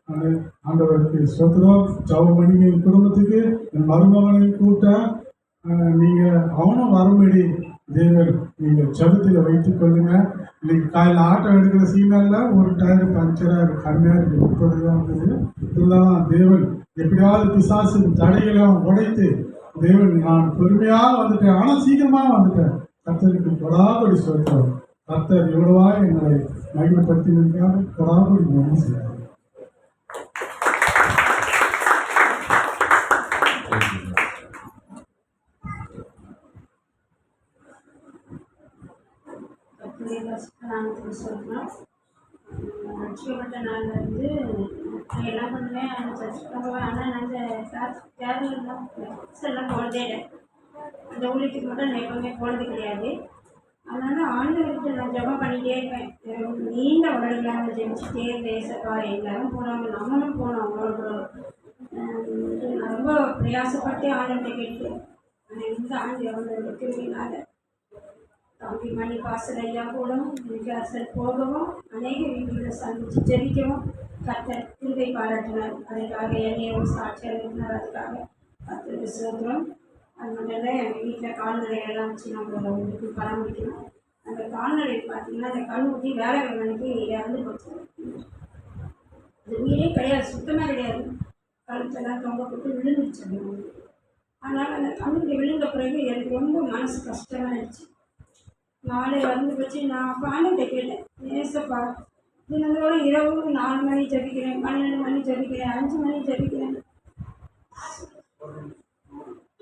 ஆண்டவருக்கு ஸ்தோத்திரம். ஜெபம் பண்ணி என் குடும்பத்துக்கு என் மருமகனையும் கூப்பிட்டேன். நீங்கள் அவனும் வரும்படி தேவன் நீங்கள் ஜெபத்தில் வைத்துக் கொள்ளுங்க. இன்னைக்கு காலையில் ஆட்டோ எடுக்கிற சீனில் ஒரு டயர் பஞ்சராக கம்மியாக இருக்குது, 30 தான் வந்தது. இருந்தாலும் தேவன் எப்படியாவது பிசாசு தடைகளையும் உடைத்து தேவன் நான் பொறுமையாக வந்துட்டேன், ஆனால் சீக்கிரமாக வந்துட்டேன். கர்த்தருக்கு கொடாபடி சொல்கிறோம். கர்த்தர் எவ்வளவா என்னை மகிமைப்படுத்தினார், கொடாபடி நன்றி செய்கிறார். சொல்கிறோம். லட்சியப்பட்ட நாளில் வந்து என்ன பண்ணுவேன், அந்த சர்ச்சுக்கு போவேன். ஆனால் நாங்கள் தேர்தலாம் எல்லாம் போனதே இல்லை. அந்த ஊழியத்துக்கு மட்டும் நான் எப்பவுமே போனது கிடையாது. அதனால் ஆண்டவர்கிட்ட நான் ஜெபம் பண்ணிகிட்டே இருப்பேன். நீண்ட உடல்களாக ஜெபிச்சுட்டே பேசப்பா, எல்லாரும் போனவங்க நம்மளும் போனோம் அவங்களோட. நான் ரொம்ப பிரயாசப்பட்டு ஆண்டவர்கிட்ட கேட்டு இந்த ஆண்டு அவங்களோட திருவிழால தம்பி மணி பாசல் ஐயா கூடவும் விகாசல் போகவும் அநேக வீடுகளை சந்தித்து ஜெபிக்கவும் கர்த்தர் கிருபை பாராட்டினார். அதுக்காக என்னையும் சாட்சியாக இருக்கிறார். அதுக்காக கர்த்தருக்கு ஸ்தோத்திரம். அது மட்டும் எங்கள் வீட்டில் கால்நடைகள்லாம் வச்சு நம்ம வீட்டுக்கு பராமரிக்கணும். அந்த கால்நடை பார்த்திங்கன்னா அந்த கண்ணுக்குட்டி வேலைக்கிழமைக்கு இறந்து போச்சு. அது உயிரே கிடையாது, சுத்தமாக கிடையாது. கழுத்தெல்லாம் தொங்க போட்டு விழுந்துருச்சு. அதனால் அந்த கண்ணுக்குட்டி விழுந்த பிறகு எனக்கு ரொம்ப மனசு கஷ்டமாகிடுச்சு. நாளை வந்து வச்சு நான் பாண்டிட்ட கேட்டேன், ஏசப்பா தினந்தோட இரவு 4 மணி ஜபிக்கிறேன், 12 மணி ஜபிக்கிறேன், 5 மணி ஜபிக்கிறேன்,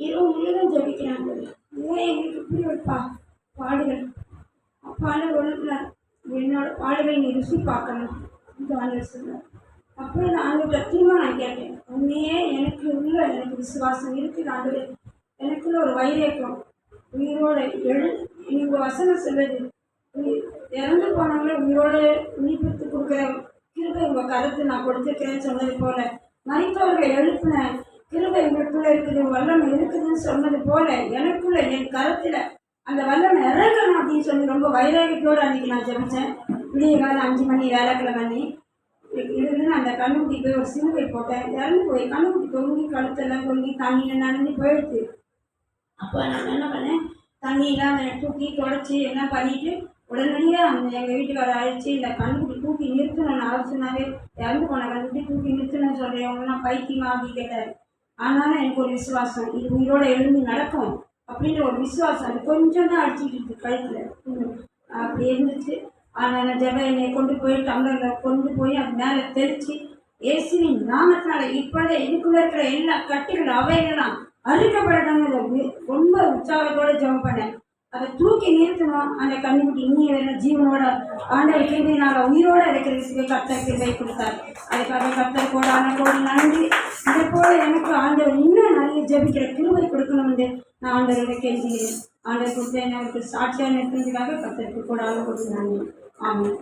இரவு முழுவதும் ஜபிக்கிறேன். ஏன் எங்களுக்கு இப்படி ஒரு பாடுகள்? அப்பால ஒன்றுனார், என்னோட பாடுகளை நீ ருசி பார்க்கணும் இந்த ஆண்டு சொன்னார். அப்புறம் நான் ஆண்டு திரும்ப நான் கேட்டேன், உண்மையே எனக்கு விசுவாசம் இருக்குது ஆண்டு, எனக்குள்ள ஒரு வைரேக்கம் உயிரோட நீங்கள் வசனம் சொல்லுது, இறந்து போனவங்கள உயிரோடு உயிர்ப்பித்து கொடுக்குற கிருபை உங்கள் கருத்து நான் கொடுத்துருக்கேன்னு சொன்னது போல, மரித்தவர்களை எழுப்பின கிருபை உங்களுக்குள்ளே இருக்குது, வல்லமை இருக்குதுன்னு சொன்னது போல எனக்குள்ள என் கருத்தில் அந்த வல்லமை இறங்கணும் அப்படின்னு சொல்லி ரொம்ப வைராகியத்தோடு அன்றைக்கி நான் ஜெபிச்சேன். விடிய காலம் 5 மணி வேலைக்கிழமை இருந்து அந்த கண்ணுக்குட்டி போய் ஒரு சிலுவை போட்டேன். இறந்து போய் கண்ணுக்குட்டி தொங்கி கழுத்தெல்லாம் தொங்கி தண்ணியில் நனைஞ்சு போயிடுச்சு. அப்போ நான் என்ன பண்ணேன், தண்ணியெலாம் தூக்கி தொடச்சி எல்லாம் பண்ணிவிட்டு உடனடியாக எங்கள் வீட்டுக்கார அழைச்சி இந்த கண்ணுக்குட்டி தூக்கி நிறுத்தணும்னு அவர் சொன்னாவே, இறந்து போன கண்ணுக்குட்டி தூக்கி நிறுத்தணும்னு சொல்கிறேன், பைத்தியமா அப்படி கேட்டார். ஆனாலும் எனக்கு ஒரு விசுவாசம், இது உயிரோட எழுந்து நடக்கும் அப்படின்ற ஒரு விசுவாசம். அது கொஞ்சம் தான் அடிச்சுக்கிட்டு கழுத்தில் அப்படி இருந்துச்சு. ஆனால் ஜெப என்னை கொண்டு போய் டம்ளரில் கொண்டு போய் அது மேலே தெளித்து இயேசுவின் நாமத்தினால இப்பொழுதே இதுக்குள்ளே இருக்கிற எல்லா கட்டுகள் அவைகளாம் அறுக்கப்படணுங்கிறது ரொம்ப உற்சாகத்தோடு ஜெபம் பண்ணேன். அதை தூக்கி நிறுத்தணும். அந்த கண்ணுக்குட்டி இனிய வேற ஜீவனோட ஆண்டவர் கிருபையினால உயிரோட இருக்கிறதுக்கு கர்த்தர் கிருபை கொடுத்தார். அதுக்காக கர்த்தர் கோடி நன்றி. இதே போல எனக்கு ஆண்டவர் இன்னும் நிறைய ஜெபிக்கிற கிருபை கொடுக்கணும்னு நான் ஆண்டவரை கேட்கிறேன். ஆண்டவர் கொடுத்த எனக்கு சாட்சியாக இருக்கிறதுக்காக கர்த்தருக்கு கோடி நன்றி. ஆமாம்.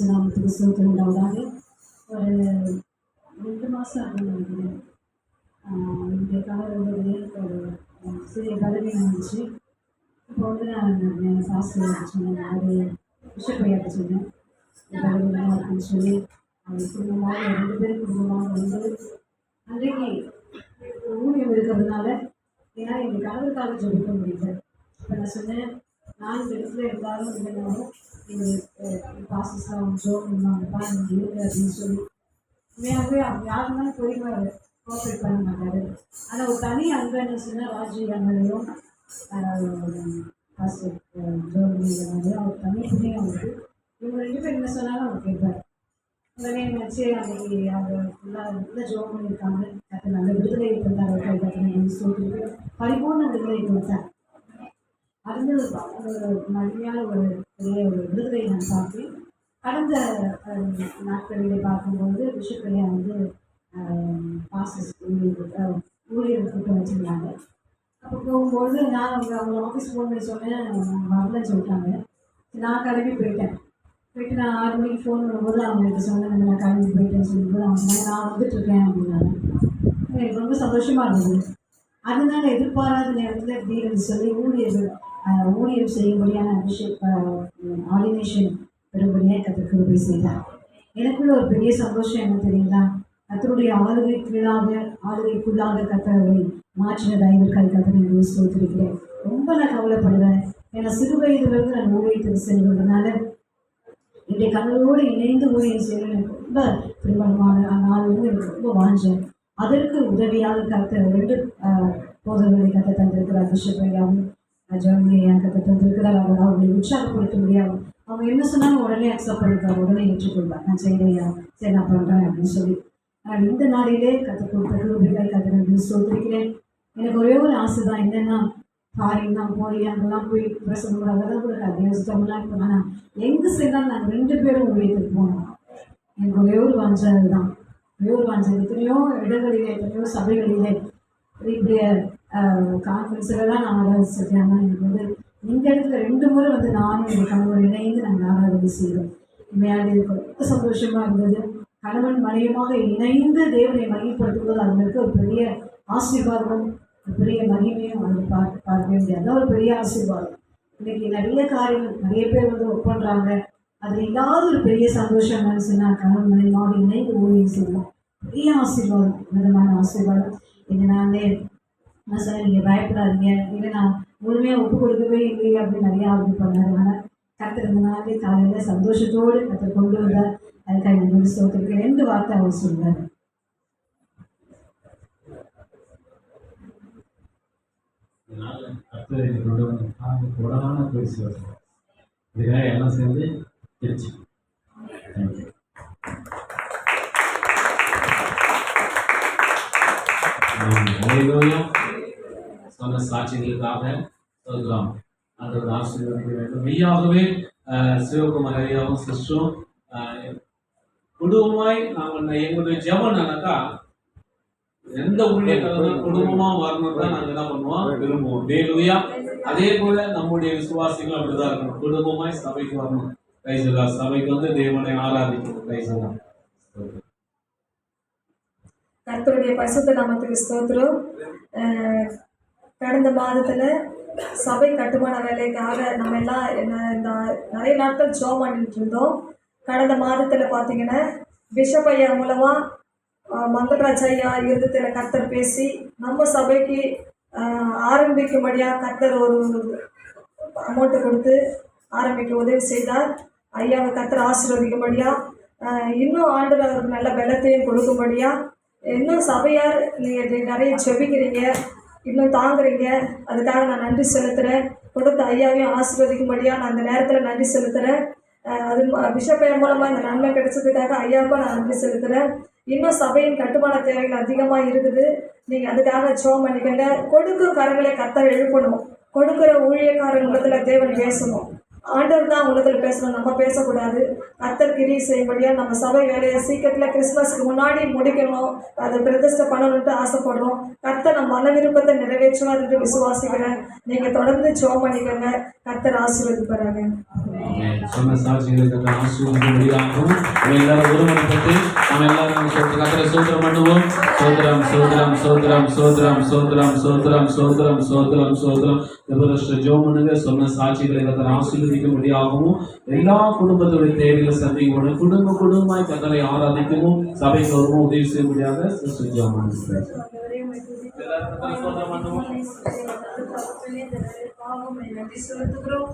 நாமத்துக்கு சோதனை உண்டாவதாக. ஒரு 2 மாதம் அப்படின்னு நினைக்கிறேன், என்னுடைய கணவர் வந்து ஒரு சிறிய பதவி வந்துச்சு. இப்போ வந்து நான் சாஸ்திரம் சொன்னேன், ஒரு பிஷப்பையாட்ட சொன்னேன், பதவியெல்லாம் இருக்குன்னு சொல்லி அவங்க குடும்பமாக 2 பேரும் குடும்பமாக வந்து அன்றைக்கு ஊழியம் இருக்கிறதுனால ஏன்னா எங்கள் கணவருக்காக ஜெபிக்க முடியல. இப்போ நான் சொன்னேன், 4 இடத்துல இருந்தாலும் இல்லைனாலும் எங்களுக்கு ப்ராசஸ்லாம் ஜோம் பண்ணுவாங்கப்பா நீங்கள் இருக்குது அப்படின்னு சொல்லி உண்மையாகவே அவங்க யாருனாலும் போயிடுவார், கோஆப்ரேட் பண்ண மாட்டார். ஆனால் ஒரு தனி அன்பு என்ன சொன்னால் ராஜீவ் அண்ணனையும் பாஸ்டர் ஜோமிங்களையும் அவர் தனி புண்ணியம் அவருக்கு. இவங்க 2 பேர் என்ன சொன்னாலும் அவர் கேட்பார். உடனே நினச்சி அன்றைக்கி அவங்க ஃபுல்லாக ஜோம் பண்ணியிருக்காங்க. அது நல்ல விடுதலை கொடுத்தாங்க, பார்த்தீங்கன்னா சொல்லிட்டு பரிபூர்ண விடுதலை கொடுத்தார். அது ஒரு மகிழ்ச்சியான ஒரு பெரிய ஒரு விடுதலை நான் பார்த்தேன். கடந்த நாட்களிலே பார்க்கும்போது பிஷப்பையா வந்து பாஸ்டர்ஸ் ஊழியர் கூட்டம் வச்சுருந்தாங்க. அப்போ போகும்போது நான் அவங்க ஆஃபீஸ் ஃபோன் பண்ணி சொன்னேன், வரலன்னு சொல்லிட்டாங்க. நான் கிளம்பி போயிட்டு நான் 6 மணிக்கு ஃபோன் பண்ணும்போது அவங்களுக்கு சொன்னேன், நான் கிளம்பி போயிட்டேன்னு சொல்லும்போது அவங்க நான் வந்துட்டுருக்கேன் அப்படின்னாங்க. எனக்கு ரொம்ப சந்தோஷமாக இருந்தது. அதனால எதிர்பாராத நேரத்தில் திடீர்னு சொல்லி ஊழியம் செய்யும்படியான ஆர்டினேஷன் பெறும்படியாக கர்த்தர் கிருபை செய்தார். எனக்குள்ள ஒரு பெரிய சந்தோஷம் என்ன தெரியுங்களா? கர்த்தருடைய ஆளுகைக்குள்ளாக கர்த்தரை மாற்றின தயவுக்காய் கர்த்தரை ஸ்தோத்திரிக்கிறேன். ரொம்ப நான் கவலைப்படுவேன். ஏன்னா சிறு வயதிலிருந்து நான் ஊழியத்துக்கு செல்வதனால என்னுடைய கணவரோடு இணைந்து ஊழியம் செய்யணும் எனக்கு ரொம்ப திருமணமான நாள் வந்து எனக்கு ரொம்ப வாஞ்சேன். அதற்கு உதவியாக கர்த்தர் 2 போதகர்களை கர்த்தர் தந்திருக்கிறார். பிஷப் ஐயாவும் ஜெர்மனியை கர்த்தர் தந்திருக்கிறார். அவர்களை உற்சாகப்படுத்த முடியாது. அவங்க என்ன சொன்னாலும் உடனே அக்செப்ட் பண்ணிப்பார், உடனே ஏற்றுக்கொள்வார். நான் செய்யலையா, சரி நான் பண்ணுறேன் அப்படின்னு சொல்லி. ஆனால் இந்த நாளிலே கற்றுக் கொடுத்த கிருபைகளை கர்த்தர் சொல்லியிருக்கிறேன். எனக்கு ஒரே ஒரு ஆசை தான், என்னென்னா ஃபாரின் தான் போய் அங்கெல்லாம் போய் பிரசங்கம் கூட அதெல்லாம் கூட கதையெல்லாம் இப்போ ஆனால் எங்கே சேர்ந்தாலும் நாங்கள் 2 பேரும் ஊழியத்துக்கு போனோம். எனக்கு ஒரே ஒரு வாஞ்சது தான், ஒரே ஒரு வாஞ்சது. எத்தனையோ இடங்களிலே, எத்தனையோ சபைகளிலே இப்படிய கான்ஃபரன்ஸுகள்லாம் நான் ஆராதிச்சிருக்கேன். ஆனால் எனக்கு வந்து இந்த இடத்துல 2 முறை வந்து நானும் எங்கள் கணவன் இணைந்து நாங்கள் ஆராதனை செய்தோம். உண்மையாக எனக்கு ரொம்ப சந்தோஷமாக இருந்தது. கணவன் மனைவியமாக இணைந்து தேவனை மகிமைப்படுத்துவது அவங்களுக்கு ஒரு பெரிய ஆசீர்வாதமும் ஒரு பெரிய மகிமையும் அவங்க பார்க்க முடியாது. ஒரு பெரிய ஆசீர்வாதம். இன்னைக்கு நிறைய காரியங்கள் நிறைய பேர் வந்து ஒர்க் பண்ணுறாங்க. அதில் இல்லாத ஒரு பெரிய சந்தோஷம் என்னன்னு சொன்னால் கணவன் மனைவியாக இணைந்து ஊழியம் செய்யலாம். பெரிய ஆசீர்வாதம், விதமான ஆசீர்வாதம். இதனாலே நான் சொன்னேன், நீங்கள் பயப்படாதீங்க, இல்லை நான் முழுமையாக ஒப்பு கொடுக்கவே இல்லையே அப்படின்னு நிறையா ஆர்வம் பண்ணார். ஆனால் கர்த்தர் இந்த நாளே காலையில் சந்தோஷத்தோடு கர்த்தர் கொண்டு வந்தார். அதுக்காக நான் ஸ்தோத்திரிக்கிறேன். 2 வார்த்தை அவர் சொன்னார். கொடான பேசுவார். இதுக்காக எல்லாம் சேர்ந்து திருச்சி. சொன்ன சாட்சிகளுக்காக சொல்கிறோம். அந்த ஆசீர்வதிக்க வேண்டும். மெய்யாகவே சிவகுமார் ஐயாவும் சிஸ்டரும் குடும்பமாய் நாங்கள் எங்களுடைய ஜெபம் என்னக்கா, எந்த ஊழியக்காரரும் குடும்பமா வரணும் தான் நாங்கள் என்ன பண்ணுவோம், விரும்புவோம். ஹல்லேலூயா. அதே போல நம்முடைய விசுவாசிகள் அப்படிதான் இருக்கணும், குடும்பமாய் சபைக்கு வரணும். கைசலா சபைக்கு வந்து தேவனை ஆராதிக்கணும். கைசலா கர்த்தருடைய பரிசுத்த நாமத்துக்கு ஸ்தோத்திரம். கடந்த மாதத்தில் சபை கட்டுமான வேலைக்காக நம்ம எல்லாம் நிறைய நாட்கள் ஜெபம் பண்ணிட்டு இருந்தோம். கடந்த மாதத்தில் பார்த்தீங்கன்னா பிஷப் ஐயா மூலமாக மங்கள்ராஜ் ஐயா இருதயத்தில் கர்த்தர் பேசி நம்ம சபைக்கு ஆரம்பிக்கும்படியாக கர்த்தர் ஒரு அமௌண்ட்டு கொடுத்து ஆரம்பிக்க உதவி செய்தார். ஐயாவை கர்த்தர் ஆசீர்வதிக்கும்படியாக இன்னும் ஆண்டவர் அவருக்கு நல்ல பலத்தையும் கொடுக்கும்படியாக இன்னும் சபையார் நீங்கள் நிறைய ஜெபிக்கிறீங்க, இன்னும் தாங்குறீங்க. அதுக்காக நான் நன்றி செலுத்துகிறேன். கொடுத்த ஐயாவையும் ஆசீர்வதிக்கும்படியாக நான் அந்த நேரத்தில் நன்றி செலுத்துகிறேன். அது பிஷப் மூலமாக இந்த நன்மை கிடைச்சதுக்காக ஐயாவுக்கும் நான் நன்றி செலுத்துகிறேன். இன்னும் சபையின் கட்டுமான தேவைகள் அதிகமாக இருக்குது. நீங்கள் அதுக்காக ஜெபம் பண்ணிக்கங்க. கொடுக்கும் கரங்களை கர்த்தர் எழுப்பணும். கொடுக்குற ஊழியக்காரன் உள்ளத்தில் தேவன் பேசணும். ஆண்டவர் தான் உள்ளத்தில் பேசணும், நம்ம பேசக்கூடாது. கர்த்தர் கிரியை செய்யும்படியாக நம்ம சபை வேலையை சீக்கிரத்தில் கிறிஸ்மஸுக்கு முன்னாடி முடிக்கணும், அதை பிரதிஷ்டை பண்ணணுன்ட்டு ஆசைப்படுறோம். கர்த்தர் நம்ம மன விருப்பத்தை நிறைவேற்றுவார் என்று விசுவாசிக்கிறேன். நீங்கள் தொடர்ந்து ஜெபம் பண்ணிக்கோங்க. கர்த்தர் ஆசீர்வதிப்பாராங்க. சொன்ன சாட்சிகளுக்கு ஆசீர்வதிக்கும். எல்லாரும் ஒருமனப்பட்டு நம்ம எல்லாரும் கர்த்தரை ஸ்தோத்திரம் பண்ணுவோம். சோதரம் சோதரம் சோதரம் சோதரம் சோதரம் சோதரம் சோதரம் சோதரம் சோதரம். ஜெபம் பண்ணுங்க. சொன்ன சாட்சிகளை கர்த்தர் ஆசீர்வதிக்க முடியாகவும் எல்லா குடும்பத்துடைய தேவைகளை சந்திக்கணும். குடும்பமாய் கர்த்தரை ஆராதிக்கவும் சபைக்கு வருவோம் உதவி செய்ய முடியாத ஜெபம் பண்ணுங்க. நன்றி செலுத்துகிறோம்.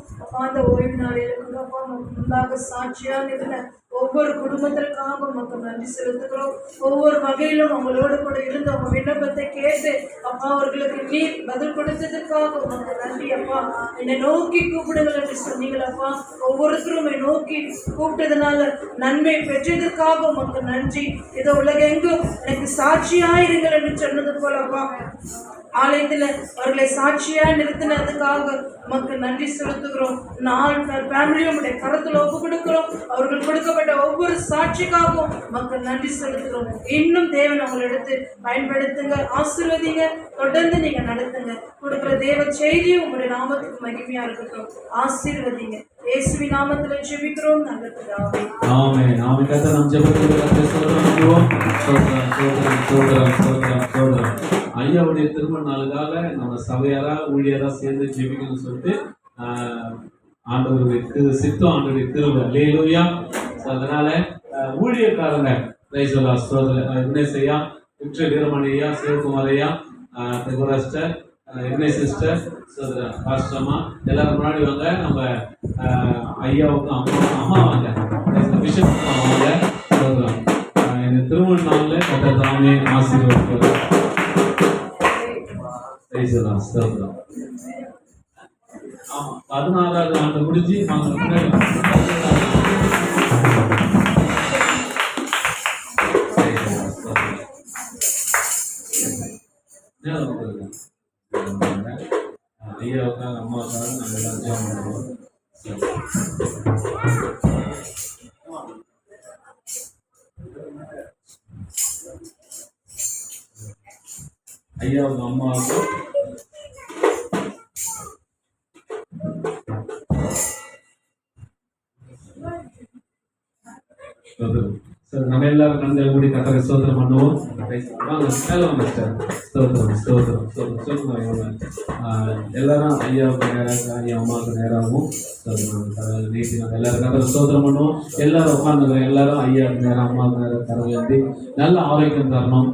அந்த ஓய்வு நாளில் சாட்சியாக இருந்த ஒவ்வொரு குடும்பத்திற்காக மக்கள் நன்றி செலுத்துகிறோம். ஒவ்வொரு வகையிலும் அவங்களோடு கூட இருந்து அவங்க விண்ணப்பத்தை கேட்டு அப்பா அவர்களுக்கு நீர் பதில் கொடுத்ததுக்காக உனக்கு நன்றி. அப்பா என்னை நோக்கி கூப்பிடுங்கள் என்று சொன்னீங்களப்பா. ஒவ்வொருத்தரும் நோக்கி கூப்பிட்டதுனால நன்மை பெற்றதற்காக உனக்கு நன்றி. இதோ உலகெங்கும் எனக்கு சாட்சியாயிருங்கள் என்று சொன்னது போலப்பா ஆலயத்தில் அவர்களை சாட்சியாக நிறுத்தினதுக்காக நமக்கு நன்றி செலுத்துகிறோம். நாள் ஃபேமிலியும் உடைய கருத்தில் ஒப்பு கொடுக்கிறோம். அவர்கள் கொடுக்கப்பட்ட ஒவ்வொரு சாட்சிக்காகவும் மக்கள் நன்றி செலுத்துகிறோம். இன்னும் தேவன் அவங்களை எடுத்து பயன்படுத்துங்க, ஆசீர்வதிங்க, தொடர்ந்து நீங்கள் நடத்துங்க. கொடுக்குற தேவ செய்தியும் உங்களுடைய நாமத்துக்கு மகிமையாக இருக்கட்டும். ஆசீர்வதிங்க. இயேசுவின் நாமத்தில் ஜெபிக்கிறோம் நல்ல பிதாவே. ஆமென். ஆமென். கர்த்தர் நம் ஜெபத்தை சொல்லுவோம். ஐயாவுடைய திருமண திருமண நாளுக்காக நம்ம சபையாரா ஊழியரா சேர்ந்து ஜெபிக்கணும்னு சொல்லிட்டு ஆண்டவருடைய சித்தம், ஆண்டவருடைய கிருபை. அல்லேலூயா. அதனால ஊழியக்காரங்க விக்னேஷ் ஐயா, விக்டர் வீரமணி ஐயா, சிவகுமார் ஐயா, சிஸ்டர், விக்னேஷ் சிஸ்டர், பாஸ்டர்மா எல்லாரும் முன்னாடி வாங்க. நம்ம ஐயாவுக்கும் அம்மா வாங்க, பிஷப் வாங்க. இந்த திருமண நாளில் கர்த்தர் தாமே ஆசீர்வதிப்பார். ஆமா, 16வது ஆண்டு முடிஞ்சு ஐயாவுக்காக அம்மாவுக்காக நம்ம எல்லாம் ஜெபம் பண்ணுவோம். ஐயாவுக்கு அம்மாவுக்கு சார் நம்ம எல்லாரும் கண்களை மூடி கர்த்தரை ஸ்தோத்திரம் பண்ணுவோம். எல்லாரும் ஐயாவுக்கு நேராக ஐயா அம்மாவுக்கு நேராகவும் நீட்டி நாங்கள் எல்லாரும் கர்த்தரை ஸ்தோத்திரம் பண்ணுவோம். எல்லாரும் உட்காந்துக்கிறோம். எல்லாரும் ஐயாவுக்கு நேரம் அம்மாவுக்கு நேரம் கரை ஏந்தி நல்ல ஆரோக்கியம் தரணும்,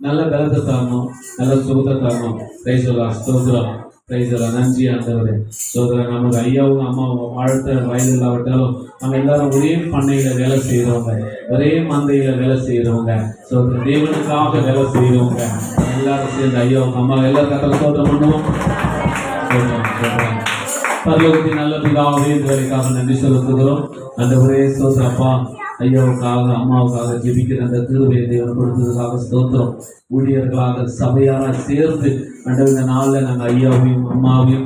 நல்ல பலத்தை தரணும், நல்ல சுகத்தை தரணும். ஸ்தோத்திரம். நன்றி ஆண்டவரே. சோதரன் நமக்கு ஐயாவும் அம்மாவும் வாழ்த்த வயது இல்லாவிட்டாலும் நம்ம எல்லாரும் ஒரே பண்ணையில வேலை செய்யறவங்க, ஒரே மந்தையில வேலை செய்யறவங்க, சோதரன் தேவனுக்காக வேலை செய்யறவங்க எல்லாரும் சேர்ந்து ஐயாவும் அம்மா எல்லாரும் கர்த்தரை ஸ்தோத்திரம் பண்ணுவோம். பரலோகத்தின் நல்ல பிதாவே இந்த வேலைக்காக நன்றி செலுத்துகிறோம். அந்த ஒரே ஸ்தோத்திரப்பா, ஐயாவுக்காக அம்மாவுக்காக ஜெபிக்கிற அந்த கிருபையை தேவன் கொடுத்ததுக்காக ஸ்தோத்திரம். ஊழியர்களாக சபையாராக சேர்ந்து இந்த நாளில் நாங்கள் ஐயாவையும் அம்மாவையும்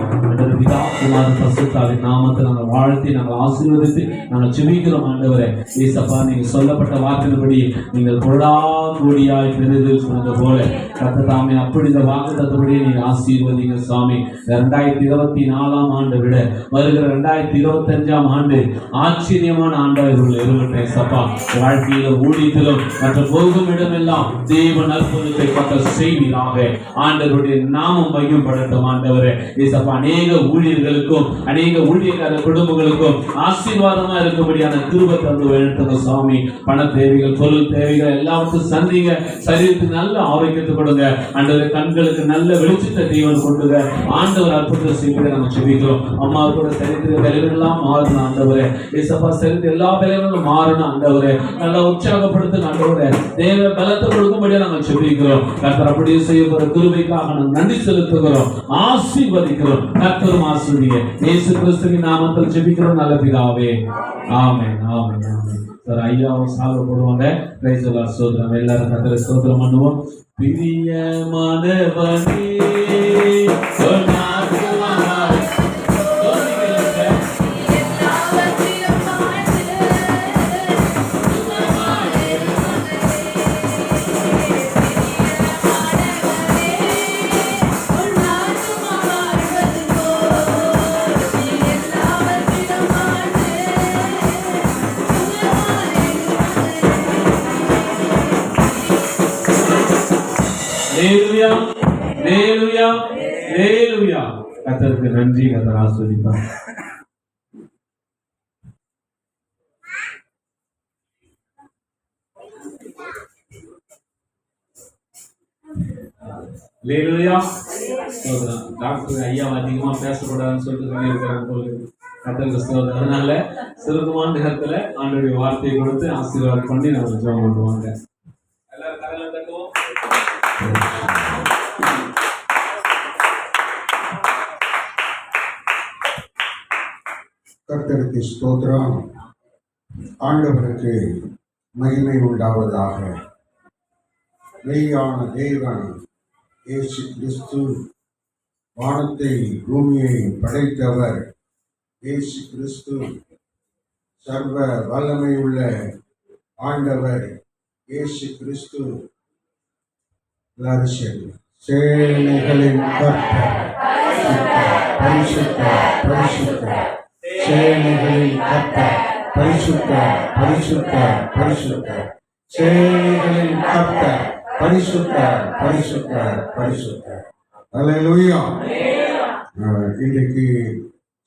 பிதா குமார பரிசுத்தாவின் நாமத்தை நாங்கள் வாழ்த்தி நாங்கள் ஆசீர்வதித்து நாங்கள் ஜெபிக்கிறோம். ஆண்டவரே ஏசப்பா, நீங்கள் சொல்லப்பட்ட வாக்கின்படி நீங்கள் கொடாங்கூடியாய் பெரிதில் சொன்னது போல கர்த்தர் தாமே அப்படி இந்த வாக்குத்தத்தபடியே நீங்கள் ஆசீர்வதிங்க சுவாமி. 2024ஆம் ஆண்டை விட வருகிற 2025ஆம் ஆண்டு ஆச்சரியமான ஆண்டாக இருக்கட்டும் ஏசப்பா. வாழ்க்கையிலும் ஊழியத்திலும் மற்ற போகும் இடமெல்லாம் தேவன் அற்புதத்தை கர்த்தர் செய்வீராக. ஆண்டவருடைய நாமம் மையப்படட்டும் ஆண்டவரே ஏசப்பா. அநேக ஊழியர்களுக்கும் அநேக ஊழியக்கார குடும்பங்களுக்கும் ஆசீர்வாதமா இருக்கும்படியான கிருபை தந்து எழுத்துங்க சுவாமி. பண தேவைகள், பொருள் தேவைகள் எல்லாவற்றையும் சந்திங்க. சரீரத்துக்கு நல்ல ஆரோக்கியத்தை கொடுங்க ஆண்டவரே. கண்களுக்கு நல்ல வெளிச்சத்தை தேவன் கொண்டுங்க. ஆண்டவர் அற்புதத்தை செய்வதை நம்ம செபிக்கிறோம். அம்மாவோட சரித்திர விலைகளெல்லாம் மாறணும் ஆண்டவரே ஏசப்பா. சரித்திர எல்லா விலைகளும் மாறணும் ஆண்டவரே. நல்லா உற்சாகப்படுத்த ஆண்டவரே. தேவ பலத்தை கொடுக்கும்படியா நாங்கள் செபிக்கிறோம். கர்த்தர் அப்படியே செய்ய போற கிருபைக்காக நாங்கள் நன்றி செலுத்துகிறோம், ஆசீர்வதிக்கிறோம். கர்த்தரும் ஆசீர்வதிங்க. இயேசு கிறிஸ்துவின் நாமத்தில் ஜெபிக்கிறோம் நல்ல பிதாவே. ஆமென், ஆமென், ஆமென். சார் ஐயாவும் சால்வ போடுவாங்க. Praise the Lord. ஸ்தோத்திரம். எல்லாரும் கர்த்தரை ஸ்தோத்திரம் பண்ணுவோம். பிரியமானவனே கர்த்தருக்கு நன்றி. கர்த்தர் ஆசீர்வதிப்பார். டாக்டர் ஐயா அதிகமா பேசக்கூடாதுன்னு சொல்லிட்டு சொல்லியிருக்காங்க. அதனால சுருக்கமான நேரத்துல ஆண்டவருடைய வார்த்தையை கொடுத்து ஆசீர்வாதம் பண்ணி நம்ம ஜெபம் பண்ணுவாங்க. எல்லாரும் கரங்களை தட்டுவோம். கர்த்தருக்கு ஸ்தோத்திரம். ஆண்டவருக்கு மகிமை உண்டாவதாக. மெய்யான தேவன் இயேசு கிறிஸ்து, வானத்தை பூமியை படைத்தவர் இயேசு கிறிஸ்து, சர்வ வல்லமையுள்ள ஆண்டவர் இயேசு கிறிஸ்து, சேனைகளின் கர்த்தர், பரிசுத்தர், பரிசுத்தர், சேனைகளின் கர்த்தர், பரிசுத்தர், பரிசுத்தர், பரிசுத்தர், சேனைகளின் கர்த்தர், பரிசுத்தர், பரிசுத்தர், பரிசுத்தர். அல்லேலூயா. இன்றைக்கு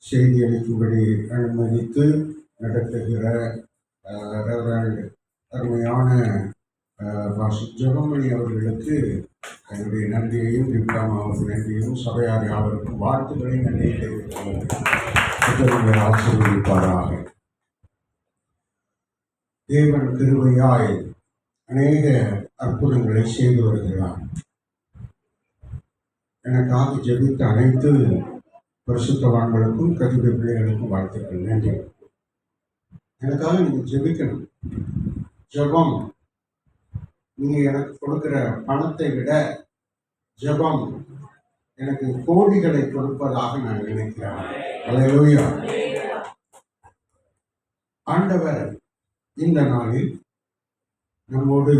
செய்தி அளிக்கும்படி அனுமதித்து நடத்துகிற ரெவரண்ட் அருமையான பாஸ்டர் ஜெபமணி அவர்களுக்கு என்னுடைய நன்றியையும் அவருக்கு நன்றியையும் சபையார் யாவருக்கும் வாழ்த்துக்களையும் நன்றியை தெரிவித்துக் ஆசீர்வதிப்பாராக. தேவன் கிருபையாய் அநேக அற்புதங்களை செய்து வருகிறார். எனக்காக ஜெபித்த அனைத்து பரிசுத்தவான்களுக்கும் கதிரை பிள்ளைகளுக்கும் வாழ்த்துக்கள். நன்றி. எனக்காக நீங்கள் ஜெபிக்கணும். ஜெபம் நீங்கள் எனக்கு கொடுக்கிற பணத்தை விட ஜெபம் எனக்கு கோடிகளை கொடுப்பதாக நான் நினைக்கிறேன். அல்லேலூயா. ஆண்டவர் இந்த நாளில் நம்மோடு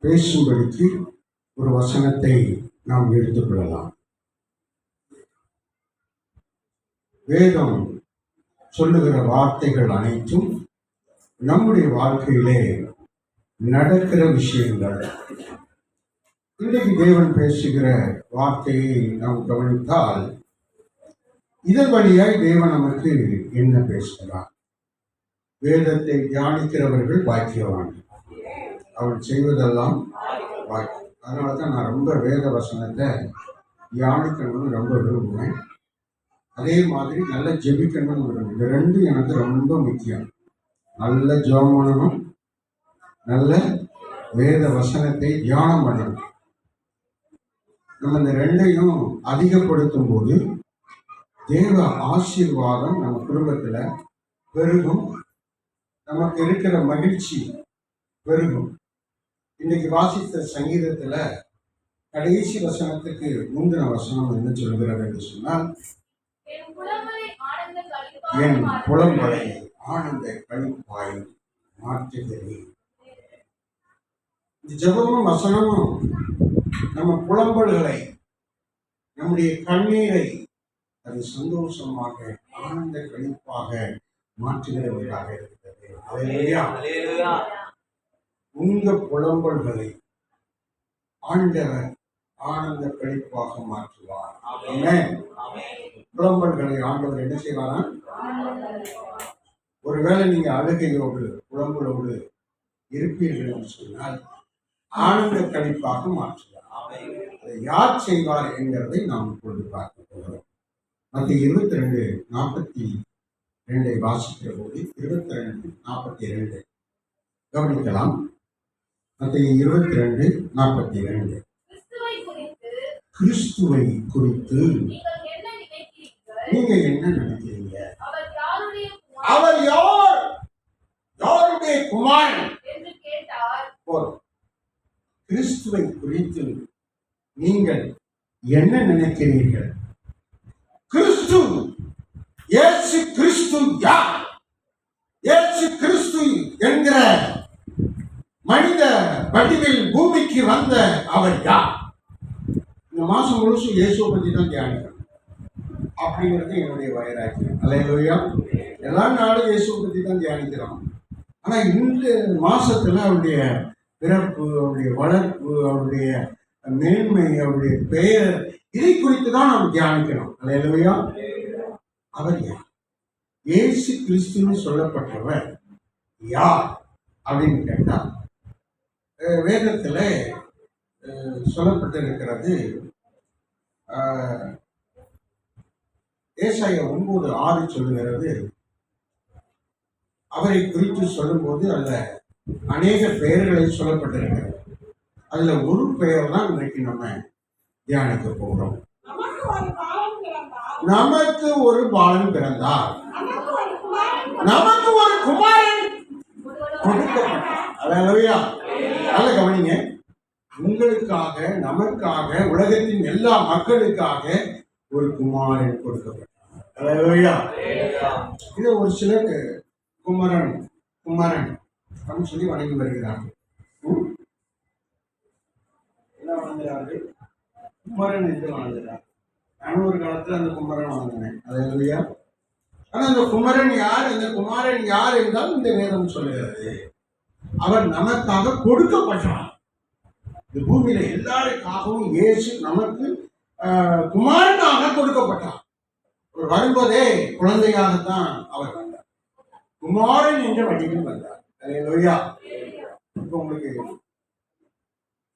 பேசும்படிக்கு ஒரு வசனத்தை நாம் எடுத்துக்கொள்ளலாம். வேதம் சொல்லுகிற வார்த்தைகள் அனைத்தும் நம்முடைய வாழ்க்கையிலே நடக்கிற விஷயங்கள். இன்றைக்கு தேவன் பேசுகிற வார்த்தையை நாம் கவனித்தால் இதன் வழியாய் தேவன் நமக்கு என்ன பேசுகிறார்? வேதத்தை தியானிக்கிறவர்கள் பாக்கியவான்கள், அவள் செய்வதெல்லாம் பாக்கியம். அதனால தான் நான் ரொம்ப வேத வசனத்தை தியானிக்கணும்னு ரொம்ப விரும்புவேன். அதே மாதிரி நல்ல ஜெபிக்கணும்னு விரும்புவேன். இது ரெண்டும் எனக்கு ரொம்ப முக்கியம். நல்ல ஜெபம் பண்ணணும், நல்ல வேத வசனத்தை தியானம் பண்ணணும். நம்ம இந்த ரெண்டையும் அதிகப்படுத்தும் போது தேவ ஆசீர்வாதம் நம்ம குடும்பத்தில் பெருகும், நமக்கு இருக்கிற மகிழ்ச்சி பெருகும். இன்னைக்கு வாசித்த சங்கீதத்துல கடைசி வசனத்துக்கு முந்தின வசனம் என்ன சொல்கிறது என்று சொன்னால், என் புலம்பலை ஆனந்த கழிப்பாய் மாற்றுகிறேன். இந்த ஜெபமும் வசனமும் நம்ம புலம்பல்களை, நம்முடைய கண்ணீரை அது சந்தோஷமாக ஆனந்த கழிப்பாக மாற்றுகிறவர்களாக இருக்கிறது. அல்லேலூயா. உங்க புலம்பல்களை ஆண்டவர் ஆனந்த கழிப்பாக மாற்றுவார். ஆமென். புலம்பல்களை ஆண்டவர் என்ன செய்வாரா? ஒருவேளை நீங்க அழுகையோடு புலம்பலோடு இருப்பீர்கள் என்று சொன்னால் ஆனந்த கழிப்பாக மாற்றுவார். அதை யார் செய்வார் என்கிறதை நாம் இப்பொழுது பார்க்க போகிறோம். மத்திய 22:42 வாசிக்கிற போது 22:42 கவனிக்கலாம். மத்திய 22:42 கிறிஸ்துவை குறித்து நீங்க என்ன நினைக்கிறீங்க? அவர் யார்? யாருடைய குமாரன் என்று கேட்டார். கிறிஸ்துவை குறித்து நீங்கள் என்ன நினைக்கிறீர்கள்? கிறிஸ்து, இயேசு கிறிஸ்து யார்? இயேசு கிறிஸ்து என்கிற மனித வடிவில் பூமிக்கு வந்த அவர் யார்? இந்த மாசம் முழுசும் இயேசுவை பற்றி தான் தியானிக்கணும் அப்படிங்கிறது என்னுடைய வைராக்கியம். அல்லேலூயா. எல்லா நாளும் இயேசுவை பற்றி தான் தியானிக்கிறோம். ஆனா இந்த மாசத்துல அவருடைய பிறப்பு, அவருடைய வளர்ப்பு, அவருடைய மேன்மை, அவருடைய பெயர், இதை குறித்து தான் நாம் தியானிக்கிறோம். அல்லேலூயா. அவர் யார்? இயேசு கிறிஸ்துன்னு சொல்லப்பட்டவர் யார் அப்படின்னு கேட்டா வேதத்துல சொல்லப்பட்டிருக்கிறது. ஏசாயா 9:6 சொல்லுகிறது. அவரை குறித்து சொல்லும்போது அதுல அநேக பெயர்களை சொல்லப்பட்டிருக்கிறது. அதுல ஒரு பெயர் தான் இன்னைக்கு நம்ம தியானிக்க போகிறோம். நமக்கு ஒரு பாலன் பிறந்தார், நமக்கு ஒரு குமாரன் கொடுக்கப்பட்டார். அல்லேலூயா. நல்ல கவனிங்க. உங்களுக்காக, நமக்காக, உலகத்தின் எல்லா மக்களுக்காக ஒரு குமாரன் கொடுக்கப்பட்டார். அல்லேலூயா. இது ஒரு சிலர் குமரன் குமரன் அப்படின்னு சொல்லி வணங்கி வருகிறார்கள். என்ன வணங்குகிறார்கள்? குமரன் என்று வணங்குகிறார். நானும் ஒரு காலத்துல அந்த குமரன் வணங்கினேன். அல்லேலூயா. ஆனா அந்த குமரன் யார், அந்த குமாரன் யார் என்றால் இந்த வேதம் சொல்லுகிறது. அவர் நமக்காக கொடுக்கப்பட்டார். இந்த பூமியில எல்லாருக்காகவும் இயேசு நமக்கு குமாரனாக கொடுக்கப்பட்டார். அவர் வரும்போதே குழந்தையாகத்தான் அவர் வந்தார். குமாரன் என்ற வடிவில் வந்தார். அல்லேலூயா. இப்போ உங்களுக்கு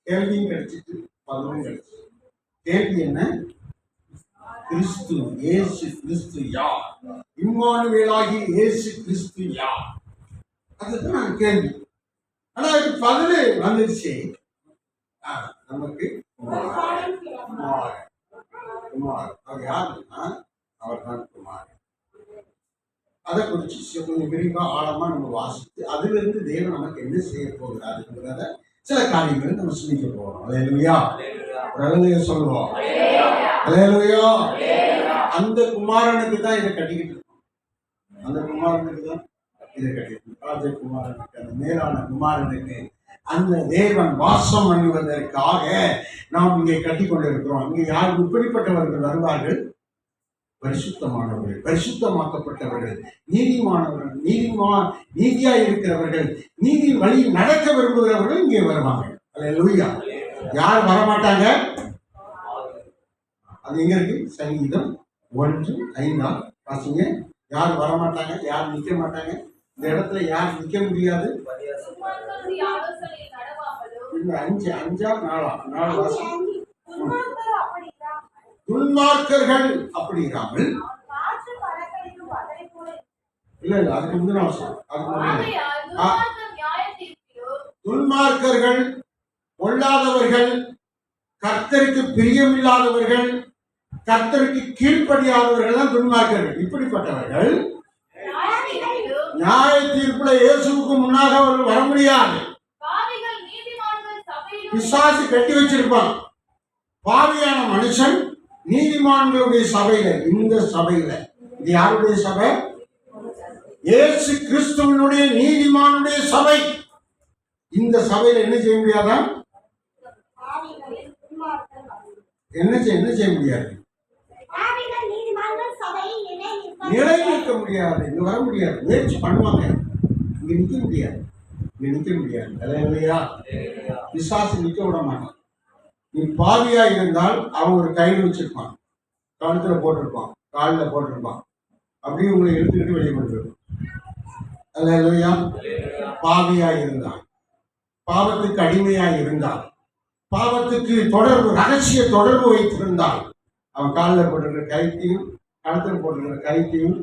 கேள்வியும் கிடைச்சிட்டு பதிலும் கிடைச்சிட்டு. கேள்வி என்ன? கிறிஸ்து இயேசு கிறிஸ்து யார்? இம்மானுவேலாகி இயேசு கிறிஸ்து யார்? அதுதான் கேள்வி. ஆனா அதுக்கு பதில் வந்துருச்சு. நமக்கு குமாரன். அவர் யாருன்னா அவர் தான் குமாரன். அதை குறித்து கொஞ்சம் விரிவா ஆழமா நம்ம வாசித்து அதிலிருந்து தேவன் நமக்கு என்ன செய்ய போகிறாருங்கிறத சில காரியங்களை நம்ம சிந்திக்க போறோம். அல்லேலூயா. அல்லேலூயா சொல்லுவோம். அல்லேலூயா. அந்த குமாரனுக்கு தான் இதை கட்டிக்கிட்டு இருக்கோம். அந்த குமாரனுக்கு தான் இதை கட்டிக்கிட்டு ராஜகுமாரனுக்கு, அந்த மேலான குமாரனுக்கு அந்த தேவன் வாசம் பண்ணுவதற்காக நாம் இங்கே கட்டி கொண்டிருக்கிறோம். இங்கே யார் இப்படிப்பட்டவர்கள் வருவார்கள்? பரிசுத்தமானவர்கள், பரிசுத்தமாக்கப்பட்டவர்கள், நீதிமானவர்கள், நீதியா இருக்கிறவர்கள், நீதி வழி நடக்க விரும்புகிறவர்கள் இங்கே வருவாங்க. அல்லேலூயா. யார் வரமாட்டாங்க? அது எங்க இருக்கு? சங்கீதம் 1:5 வாசிங்க. யார் வரமாட்டாங்க? யார் நிக்க மாட்டாங்க? இந்த இடத்துல யார் நிக்க முடியாது? இந்த 4 வாசிங்க. துன்மார்க்கர்கள் அப்படி இராமல் இல்ல அதுக்கு முந்தின அவசியம். துன்மார்க்கர்கள், பொல்லாதவர்கள், கர்த்தருக்கு பிரியமில்லாதவர்கள், கர்த்தருக்கு கீழ்ப்படியாதவர்கள் தான் துன்மார்க்கர்கள். இப்படிப்பட்டவர்கள் நியாய தீர்ப்புல இயேசுவுக்கு முன்னாக அவர்கள் வர முடியாது. பிசாசு கட்டி வச்சிருப்பான். பாவியான மனுஷன் நீதிமான்களுடைய சபையில, இந்த சபையில, இது யாருடைய சபை? இயேசு கிறிஸ்துவனுடைய நீதிமானுடைய சபை. இந்த சபையில என்ன செய்ய முடியாதா? என்ன செய்ய முடியாது? நிலை நிற்க முடியாது. இங்க வர முடியாது. முயற்சி பண்ணுவாங்க, இங்க நிக்க முடியாது. அல்லேலூயா. பிசாசு நிக்க விட மாட்டான். நீ பாவியா இருந்தால் அவன் ஒரு கையில் வச்சிருப்பான், கழுத்துல போட்டிருப்பான், காலில் போட்டிருப்பான், அப்படியே உங்களை எடுத்துக்கிட்டு வெளியே கொண்டிருப்பான். அல்லேலூயா. பாவியா இருந்தால், பாவத்துக்கு அடிமையா இருந்தால், பாவத்துக்கு ரகசிய தொடர்பு வைத்திருந்தால், அவன் காலில் போட்டிருக்கிற கைத்தையும் கழுத்துல போட்டிருக்கிற கைத்தையும்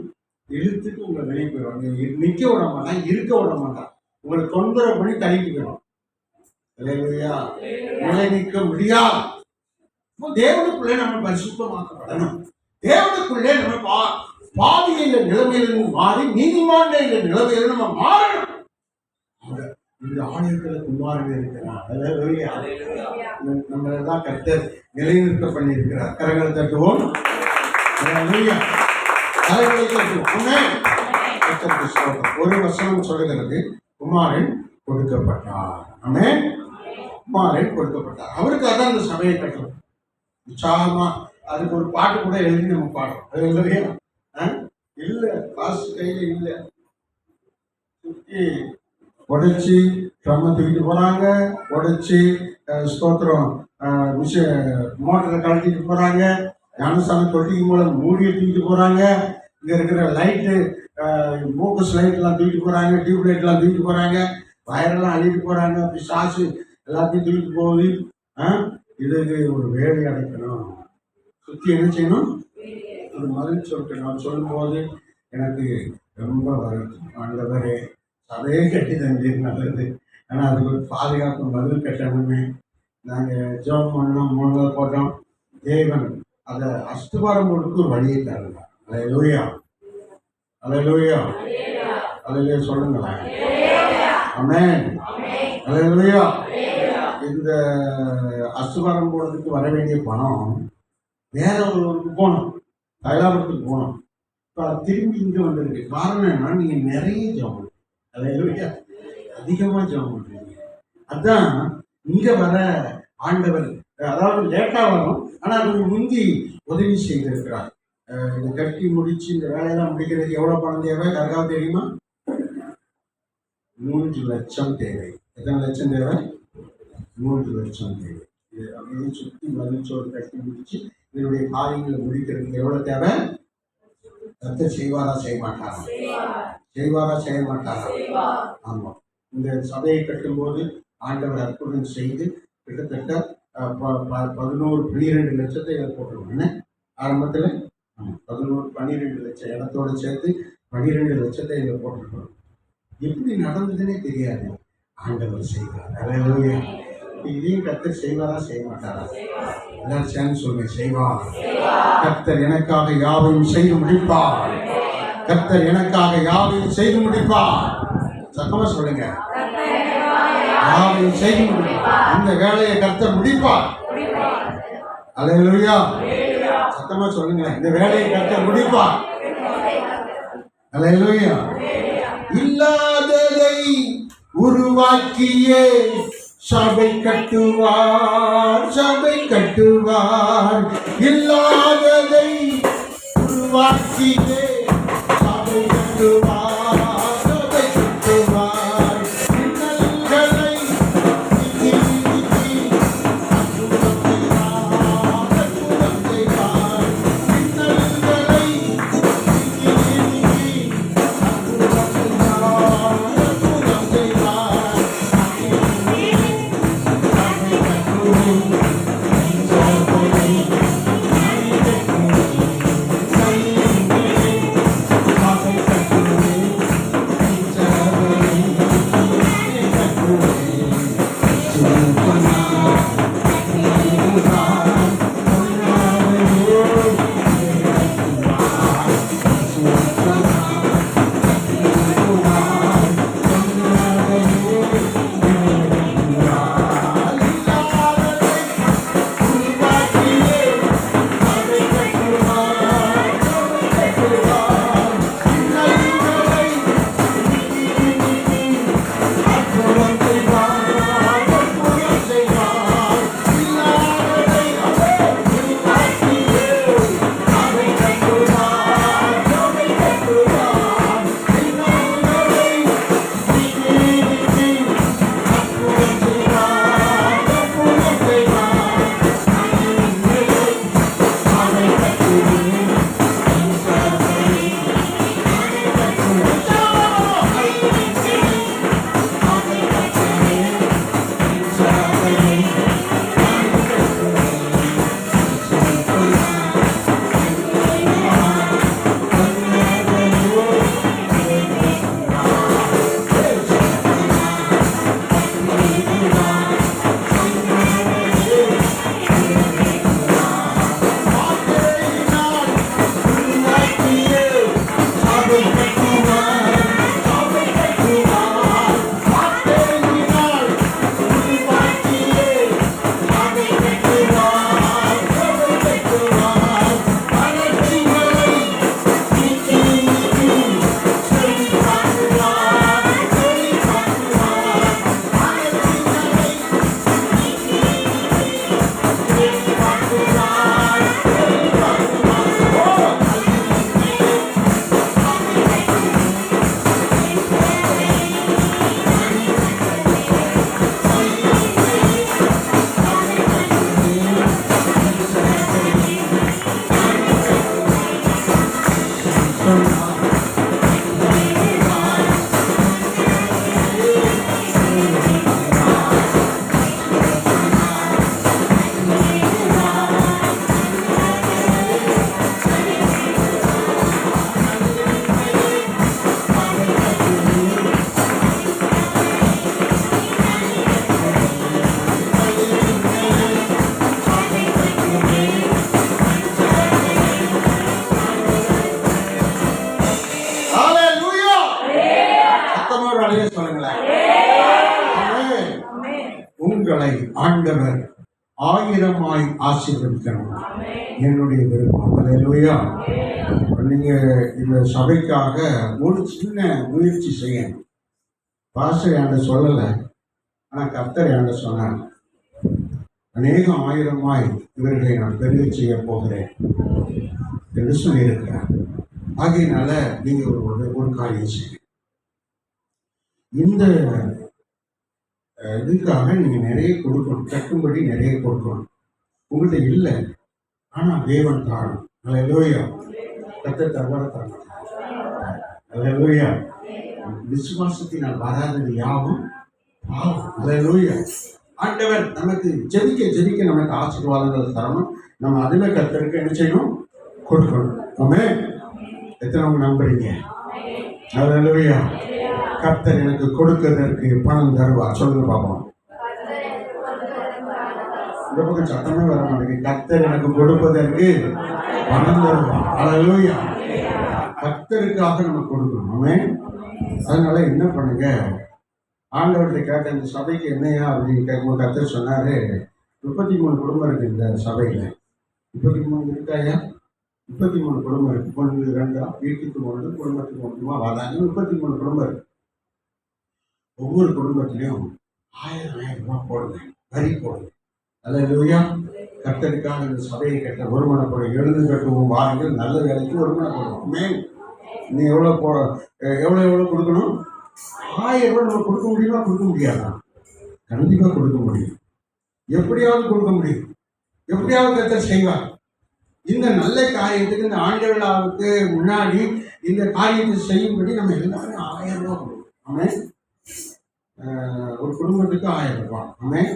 இழுத்துட்டு உங்களை வெளியே போயிடுவான். நிக்க விட மாட்டான், இருக்க விட மாட்டான், உங்களை தொந்தரவு பண்ணி தள்ளிட்டு போயிடும். நிலை நிற்க முடியாது. தேவனுக்குள்ளே நம்ம பரிசுத்தமாக்கப்படணும். தேவனுக்குள்ளே நம்ம பாவியில நிலைமையிலிருந்து மாறி நீதிமான நிலைமையில நம்ம மாறணும். இந்த ஆலயத்துல குமாரன் இருக்கிறார். நம்மளெல்லாம் கர்த்தர் நிலைநிறுத்த பண்ணியிருக்கிறார். கரங்களை தட்டுவோம். கரங்களை தட்டுவோம். ஒரு வசனம் சொல்லுகிறது, குமாரன் கொடுக்கப்பட்டார். ஆமென். குமாரன் கொடுக்கப்பட்டார். அவருக்கு அதான் அந்த சபையை கட்டணும். உற்சாகமா அதுக்கு ஒரு பாட்டு கூட எழுதி நம்ம பாடுறோம். அது இல்லையா? இல்ல, காசு கையில இல்ல. சுத்தி உடைச்சி ட்ரம்ம தூக்கிட்டு போறாங்க, உடைச்சி ஸ்தோத்திரம் மோட்டரை கழட்டிட்டு போறாங்க, ஞானஸ்தான தொட்டிக்கு மூலம் மூடியை தூக்கிட்டு போறாங்க, இங்க இருக்கிற லைட்டு மூக்கஸ் லைட் எல்லாம் தூக்கிட்டு போறாங்க, டியூப் லைட் எல்லாம் தூக்கிட்டு போறாங்க, வயரெல்லாம் அள்ளிட்டு போறாங்க, பிசாசு எல்லாத்தையும் தூக்கிட்டு போகுது. இதுக்கு ஒரு வேலை அடைக்கணும். சுத்தி என்ன செய்யணும்? அது மதில் சொல்லிட்டு நான் சொல்லும்போது எனக்கு ரொம்ப வருது. ஆண்டவரே, சபையே கட்டி தந்தீர் நல்லது, ஆனால் அதுக்கு ஒரு பாதுகாப்பு மதில் கட்டணுமே. நாங்கள் ஜோம் பண்ணோம், 3 நாள் போட்டோம். தேவன் அதை அஸ்திவாரம் கொடுத்து ஒரு வழியை தரலாம். அல்லேலூயா. அல்லேலூயா. அல்லேலூயா சொல்லுங்களேன். ஆமென். அல்லேலூயா. இந்த அஸ்திவாரம் போடுறதுக்கு வர வேண்டிய பணம் வேற ஒருவருக்கு போகணும், தைலாபுரத்துக்கு போகணும். இப்போ திரும்பி இங்கே வந்திருக்கு. காரணம் என்ன? நீங்கள் நிறைய ஜெபம், அல்லேலூயா, அதிகமாக ஜெபம் பண்ணுறீங்க. அதான் இங்கே வர ஆண்டவர், அதாவது லேட்டாக வரும், ஆனால் அதுக்கு முந்தி உதவி செய்திருக்கிறார். இதை கட்டி முடிச்சு இந்த வேலையெல்லாம் முடிக்கிறதுக்கு எவ்வளோ பணம் தேவை? யாருக்காவது தெரியுமா? 3 லட்சம் தேவை. எத்தனை லட்சம் தேவை? 3 லட்சம் தேவை. அப்படியே சுற்றி மதிச்சோடு கட்டி முடிச்சு இதனுடைய காரியங்களை முடிக்கிறதுக்கு எவ்வளவு தேவை? கர்த்தர் செய்வாரா செய்ய மாட்டாரா? செய்வாரா செய்ய மாட்டாரா? ஆமா. இந்த சபையை கட்டும்போது ஆண்டவர் அற்புதம் செய்து கிட்டத்தட்ட 11-12 லட்சத்தை போட்டுருவோம். என்ன ஆரம்பத்தில் 11-12 லட்சம் இடத்தோடு சேர்த்து 12 லட்சத்தை இதில் போட்டிருக்கோம். எப்படி நடந்ததுன்னே தெரியாது. ஆண்டவர் செய்வார். அல்லேலூயா. இதையும் கர்த்தர் செய்வாரா செய்ய மாட்டாரா? எல்லாரும் சேர்ந்து சொல்லுங்க, செய்வார். கர்த்தர் எனக்காக யாவையும் செய்து முடிப்பார். கர்த்தர் எனக்காக யாவையும் செய்து முடிப்பார். சத்தமா சொல்லுங்க, யாவையும் செய்து முடிப்பார். இந்த வேலையை கர்த்தர் முடிப்பார். அல்லேலூயா. சத்தமா சொல்லுங்க, இந்த வேலையை கர்த்தர் முடிப்பார். அல்லேலூயா. இல்லாததை உருவாக்கியே சபை கட்டுவார், சபை கட்டுவார். இல்லாததை உருவாக்கியே சபை கட்டுவார், சபை கட்டுவார். இன்னல்களை நீக்கி அற்புதம் செய்வார், அற்புதம் செய்வார். இன்னல்களை நீக்கி அற்புதம் செய்வார், அற்புதம் செய்வார். உங்களை ஆண்டவர் 1000ஆய் ஆசீர்வதிக்கணும் என்னுடைய விருப்பம். அல்லேலூயா. நீங்க இந்த சபைக்காக ஒரு சின்ன முயற்சி செய்யணும். பாஸ்டர் என்கிட்ட சொல்லலை, ஆனால் கர்த்தர் என்கிட்ட சொன்னார். அநேகம் 1000ஆய் இவர்களை நான் பெருக செய்ய போகிறேன் என்று சொல்லியிருக்கிறார். ஆகையினால நீங்க ஒரு காரியம் செய்யுங்க. இந்த இதுக்காக நீங்க நிறைய கொடுக்கணும், கட்டும்படி நிறைய கொடுக்கணும். உங்கள்கிட்ட இல்லை, ஆனா தேவன் தாரும். அல்லேலூயா. கர்த்தர் தருவார தரணும். அல்லேலூயா. விசுவாசத்தினால் வராதது யாவும் பாவம். அல்லேலூயா. ஆண்டவர் நமக்கு ஜெபிக்க ஜெபிக்க நமக்கு ஆசீர்வாதங்கள் தரணும். நம்ம அதுல கர்த்தருக்கு என்ன செய்யணும்? கொடுக்கணும். ஆமென். எத்தனை நம்புறீங்க? அல்லேலூயா. கர்த்தர் எனக்கு கொடுக்கிறதற்கு பணம் தருவார். சொல்லுங்க பாப்போம். இந்த பக்கம் சத்தமே வர மாட்டேங்குது. கர்த்தர் எனக்கு கொடுப்பதற்கு பணம் தருவார். அல்லேலூயா. கர்த்தருக்காக நம்ம கொடுக்கணும். ஆமென். அதனால என்ன பண்ணுங்க, ஆண்டவர்கிட்ட கேட்ட இந்த சபைக்கு என்னையா அப்படின்னு கேட்கும்போது கர்த்தர் சொன்னாரு, 33 குடும்பம் இருக்கு இந்த சபையில. 33 இருக்காயா? 33 குடும்பம் இருக்கு. 1 2 வீட்டுக்கு 1 குடும்பத்துக்கு 1 வராங்க. 33 குடும்பம் இருக்கு. ஒவ்வொரு குடும்பத்திலையும் 1000 ரூபாய் போடுங்க, வரி போடுங்க. அல்லேலூயா. கர்த்தருக்காக இந்த சபையை கட்ட ஒருமனப்படும். எழுந்து கட்டுவோம் வாருங்கள், நல்ல வேலைக்கு ஒருமனப்படுவோம். மேல் நீ எவ்வளோ எவ்வளோ கொடுக்கணும்? 1000 ரூபாய் நம்ம கொடுக்க முடியுமா? கொடுக்க முடியாதா? கண்டிப்பாக கொடுக்க முடியும். எப்படியாவது கொடுக்க முடியும். எப்படியாவது கர்த்தர் செய்வார். இந்த நல்ல காரியத்துக்கு, இந்த ஆண்டு விழாவுக்கு முன்னாடி இந்த காரியத்தை செய்யும்படி நம்ம எல்லாரும் 1000 ரூபாய் கொடுக்கணும். ஆமென். ஒரு குடும்பத்துக்கு 1000 ரூபாய். ஆமென்.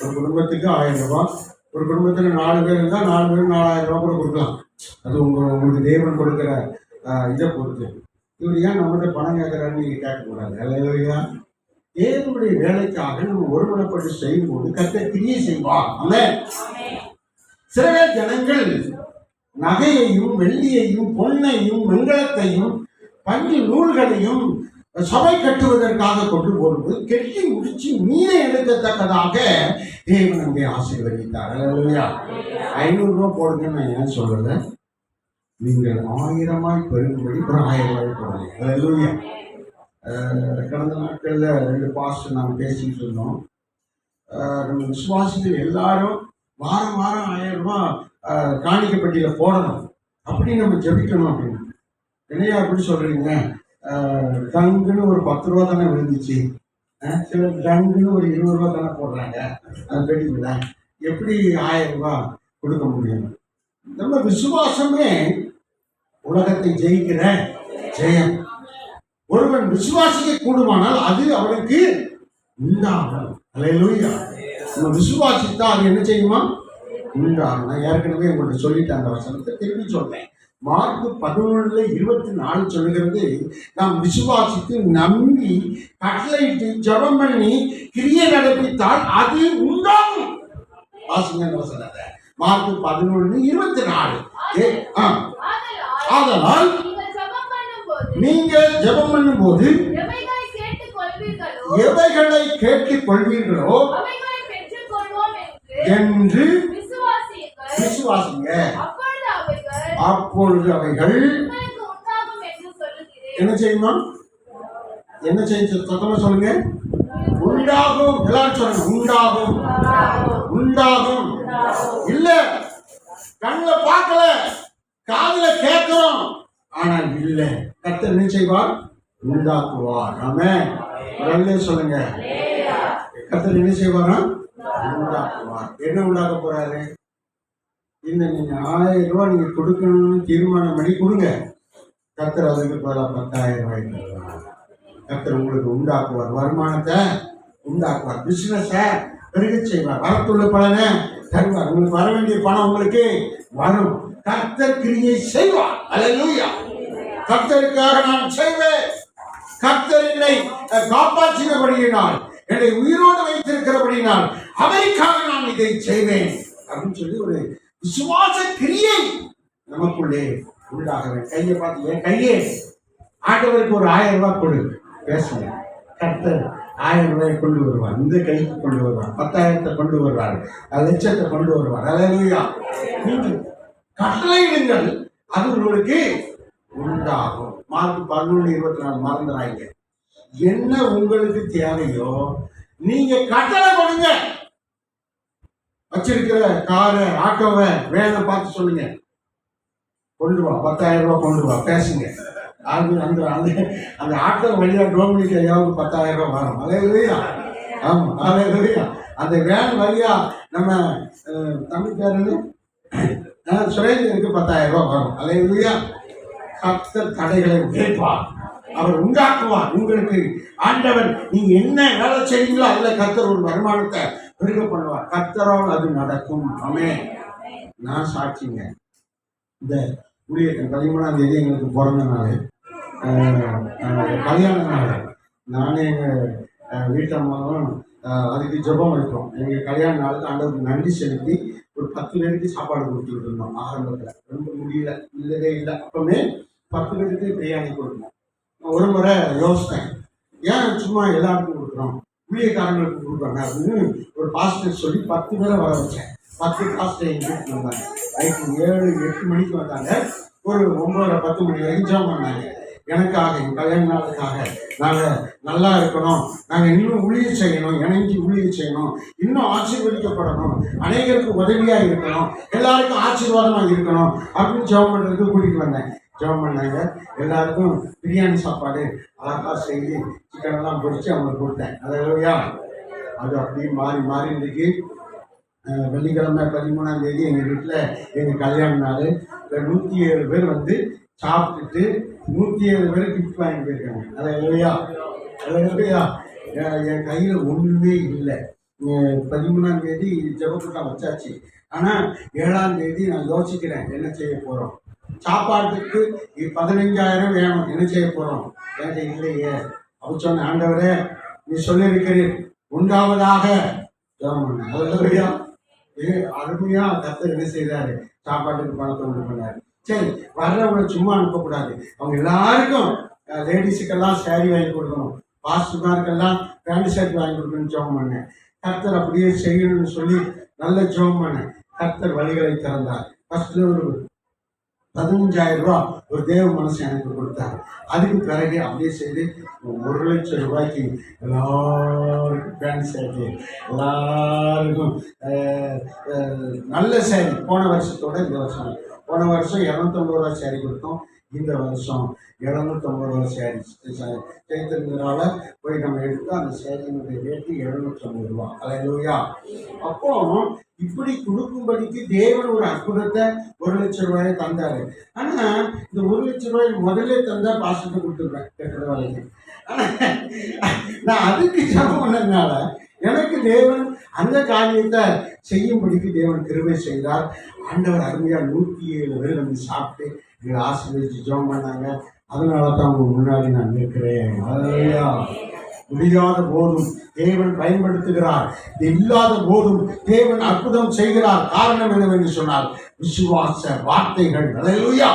ஒரு குடும்பத்துக்கு 1000 ரூபாய். ஒரு குடும்பத்தில் 4 பேர் இருந்தால் 4 பேரும் 4000 ரூபாய் கூட கொடுக்கலாம். அது உங்களுக்கு தேவன் கொடுக்குற இதை பொறுத்து. இவர் ஏன் நம்மகிட்ட பணம் கேட்குறாருன்னு நீங்கள் கேட்கக்கூடாது. அல்லேலூயா. தேவனுடைய வேலைக்காக நம்ம ஒருமனப்பட்டு செய்யும்போது கர்த்தர் கிரியை செய்வார். ஆமென். சில பேர் ஜனங்கள் நகையையும் வெள்ளியையும் பொன்னையும் வெண்கலத்தையும் பஞ்சு நூல்களையும் சபை கட்டுவதற்காக கொண்டு போகும்போது கெட்டி முடிச்சு மீனை எடுக்கத்தக்கதாக தேவன் அங்கே ஆசீர்வதித்தார். அல்லேலூயா. 500 ரூபாய் போடுங்கன்னு நான் ஏன் சொல்லலை, நீங்கள் 1000 பெருகும்படி ஒரு 1000 ரூபாய் போடுங்க. அல்லேலூயா. கடந்த நாட்களில் 2 பாஸ்டர் நாம் பேசிட்டு இருந்தோம். நம்ம விசுவாசிகள் எல்லாரும் வாரம் 1000 ரூபாய் காணிக்கப்பட்டியில் போடணும், அப்படி நம்ம ஜெபிக்கணும் அப்படின்னு. என்னையா அப்படி சொல்றீங்க? டங்குன்னு ஒரு 10 ரூபா தானே விழுந்துச்சு, சில டங்குன்னு ஒரு 20 ரூபா தானே போடுறாங்க, அது கேட்டீங்களா? எப்படி 1000 ரூபாய் கொடுக்க முடியும்? நம்ம விசுவாசமே உலகத்தை ஜெயிக்கிற ஜெயம். ஒருவன் விசுவாசிக்க கூடுமானால் அது அவனுக்கு உண்டாகும். அல்லேலூயா. நம்ம விசுவாசித்தா அது என்ன செய்யுமா? உண்டாகும். நான் ஏற்கனவே உங்கள்கிட்ட சொல்லிட்டேன், அந்த வசனத்தை திருப்பி சொல்றேன். மார்க் 11:24 சொல்லுகிறது, நாம் விசுவாசித்து நம்பி கட்டளையிட்டு ஜெபம் பண்ணி கிரியை நடப்பித்தால் அது உண்டாகும். வாசிங்க அந்த வசனத்தை. மார்க் 11:24. ஆதலால் நீங்க ஜெபம் பண்ணும்போது எவைகளை கேட்டுக் கொள்வீர்களோ என்று விசுவாசிங்க, அப்பொழுது அவைகள் என்ன செய்யுமா? என்ன செய்யும்? சத்தமா சொல்லுங்க. உண்டாகும். எல்லாரும் சொல்லுங்க. உண்டாகும். உண்டாகும். இல்ல கண்ணுல பார்க்கல, காதுல கேட்கிறோம், ஆனால் இல்ல. கர்த்தர் என்ன செய்வார்? உண்டாக்குவார். ஆமென். நல்ல சொல்லுங்க. கர்த்தர் என்ன செய்வாரா? உண்டாக்குவார். என்ன உண்டாக்க போறாரு? இந்த நீங்க 1000 ரூபாய் நீங்க கொடுக்கணும்னு தீர்மானம் பண்ணி கொடுங்க. கர்த்தர் அதுக்கு பதிலாக 10,000 ரூபாய் தருவார். கர்த்தர் உங்களுக்கு உண்டாக்குவார். வருமானத்தை உண்டாக்குவார். பிசினஸ பெருக செய்வார். வரத்துள்ள பலனை தருவார். உங்களுக்கு வர வேண்டிய பணம் உங்களுக்கு வரும். கர்த்தர் கிரியை செய்வார். அல்லேலூயா. கர்த்தருக்காக நான் செய்வேன். கர்த்தர் என்னை காப்பாற்றினபடியினால், என்னை உயிரோடு வைத்திருக்கிறபடியினால் அவருக்காக நான் இதை செய்வேன் அப்படின்னு சொல்லி ஒரு விசுவாச கிரியை நமக்குள்ளே உண்டாக வேண்டும். கையை பார்த்து, என் கையே ஆண்டவருக்கு ஒரு 1000 ரூபாய் கொடு, பேசுங்க. கர்த்தர் 1000 ரூபாய் கொண்டு வருவார். இந்த கைக்கு கொண்டு வருவார். 10,000 கொண்டு வருவார். லட்சத்தை கொண்டு வருவார். அல்லேலூயா. நீங்கள் கட்டளையிடுங்கள், அது உங்களுக்கு உண்டாகும். மார்க் 11:24 மறந்துடாங்க. என்ன உங்களுக்கு தேவையோ நீங்க கட்டளை கொடுங்க. வச்சிருக்கிற காரை, ஆட்டோவை, வேனை பார்த்து சொல்லுங்க, கொண்டு வா, 10,000 ரூபாய் கொண்டு வா, பேசுங்க. அது அந்த அந்த ஆட்டோ வழியா டோமினிக்கு ஐயாவுக்கு 10,000 ரூபாய் வரும். அல்லேலூயா. ஆமா, அல்லேலூயா. அந்த வேன் வழியா நம்ம தமிழ் பேருன்னு சுரேந்திரனுக்கு 10,000 ரூபாய் வரும். அல்லேலூயா. கர்த்தர் தடைகளை உடைப்பார், அவர் உண்டாக்குவார். உங்களுக்கு ஆண்டவர் நீங்க என்ன வேலை செய்வீங்களோ அதுல கர்த்தர் ஒரு வருமானத்தை பெருக பண்ணுவார். கர்த்தரால் அது நடக்கும். ஆமென். நான் சாட்சிங்க. இந்த ஊழியர்கள் 13ஆம் தேதி எங்களுக்கு பிறந்த நாள், கல்யாண நாள். நானே எங்கள் வீட்டம்மாவும் அதுக்கு ஜெபம் வைப்போம். எங்கள் கல்யாண நாளுக்கு ஆண்டவருக்கு நன்றி செலுத்தி ஒரு 10 பேருக்கு சாப்பாடு கொடுத்துட்டு இருந்தோம். ஆரம்பத்தில் ரொம்ப முடியல, இல்லவே இல்லை. அப்பவுமே 10 பேருக்கு பிரியாணி கொடுக்கணும். ஒரு முறை யோசித்தேன், ஏன் சும்மா எல்லாருக்கும் கொடுக்குறோம், ஊழியக்காரங்களுக்கு கொடுக்குறாங்க அப்படின்னு ஒரு பாஸ்டர் சொல்லி 10 பேரை வர வச்சேன். 10 பாஸ்டர் எங்கள் வீட்டுக்கு வந்தாங்க. நைட்டு 7-8 மணிக்கு வந்தாங்க. ஒரு 9-10 மணி வரைக்கும் ஜெபம் பண்ணாங்க. எனக்காக, என் கல்யாண நாளுக்காக, நாங்கள் நல்லா இருக்கணும், நாங்கள் இன்னும் ஊழியம் செய்யணும், இணைஞ்சு ஊழியம் செய்யணும், இன்னும் ஆசீர்வதிக்கப்படணும், அநேகருக்கு உதவியாக இருக்கணும், எல்லாருக்கும் ஆசீர்வாதமாக இருக்கணும் அப்படின்னு ஜெபம் பண்ணுறதுக்கு கூட்டிகிட்டு வந்தேன். ஜெபம் பண்ணாங்க. எல்லாருக்கும் பிரியாணி சாப்பாடு அழகாக செய்து சிக்கனெல்லாம் பொரித்து அவங்களுக்கு கொடுத்தேன். அல்லேலூயா. அது அப்படியே மாறி மாறி இன்றைக்கி வெள்ளிக்கிழமை 13ஆம் தேதி எங்கள் வீட்டில் எங்கள் கல்யாண நாள். 107 பேர் வந்து சாப்பிட்டுட்டு 107 பேர் கிஃப்ட் வாங்கி போயிருக்காங்க. அல்லேலூயா. அல்லேலூயா. என் கையில் ஒன்றுமே இல்லை. 13ஆம் தேதி ஜெபக்கூட்டம் வச்சாச்சு. ஆனால் 7ஆம் தேதி நான் யோசிக்கிறேன், என்ன செய்ய போகிறோம், சாப்பாட்டுக்கு 15,000 வேணும், என்ன செய்ய போகிறோம், என்கிட்ட இல்லையே. அவர் சொன்ன, ஆண்டவரே நீ சொல்லியிருக்கிறீர் உண்டாவதாக ஜெபம் பண்ண. அல்லேலூயா. அருமையாக கர்த்தர் என்ன செய்தாரு, சாப்பாட்டுக்கு பணத்தை உண்டு பண்ணாரு. சரி, வர்றவங்களை சும்மா அனுப்பக்கூடாது. அவங்க எல்லாருக்கும் லேடிஸுக்கெல்லாம் சேரீ வாங்கி கொடுக்கணும், பாஸ்டர்மாருக்கெல்லாம் பேண்ட் ஷர்ட் வாங்கி கொடுக்கணும்னு ஜெபம் பண்ணேன். கர்த்தர் அப்படியே செய்யணும்னு சொல்லி நல்ல ஜெபம் பண்ணேன். கர்த்தர் வழிகளை திறந்தார். ஃபர்ஸ்ட்ல ஒரு 15,000 ரூபாய் ஒரு தேவ மனசு எனக்கு கொடுத்தாரு. அதுக்கு பிறகு அப்படியே செய்து 1,00,000 ரூபாய்க்கு எல்லாருக்கும் பேண்ட் ஷர்ட்டு, எல்லாருக்கும் நல்ல சேரீ. போன வருஷத்தோட இந்த வருஷம், போன வருஷம் 250 ரூபா சேரீ கொடுத்தோம். இந்த வருஷம் 750 ரூபா சேரீ சேர்த்துறதுனால போய் நம்ம எடுத்து அந்த சேரீனுடைய ரேட்டு 750 ரூபா. அல்லேலூயா. அப்போ இப்படி கொடுக்கும்படிக்கு தேவன் ஒரு அற்புதத்தை 1,00,000 ரூபாயை தந்தாரு. ஆனா இந்த 1,00,000 ரூபாய் முதல்ல தந்தா பாஸ்டர்கிட்ட கொடுத்துருப்பேன் கெட்டத வேலைக்கு. நான் அதுக்கு ஜெபம் பண்ணதுனால எனக்கு தேவன் அந்த காரியத்தை செய்யும்படிக்கு தேவன் கிருபை செய்தார். ஆண்டவர் அருமையாக 107 பேர் வந்து சாப்பிட்டு எங்களை ஆசீர்வதிச்சு ஜெபம் பண்ணாங்க. அதனால தான் உங்க முன்னாடி நான் நிற்கிறேன். அல்லேலூயா. முடியாத போதும் தேவன் பயன்படுத்துகிறார், இல்லாத போதும் தேவன் அற்புதம் செய்கிறார். காரணம் என்னவென்று சொன்னால் விசுவாச வார்த்தைகள். அல்லேலூயா.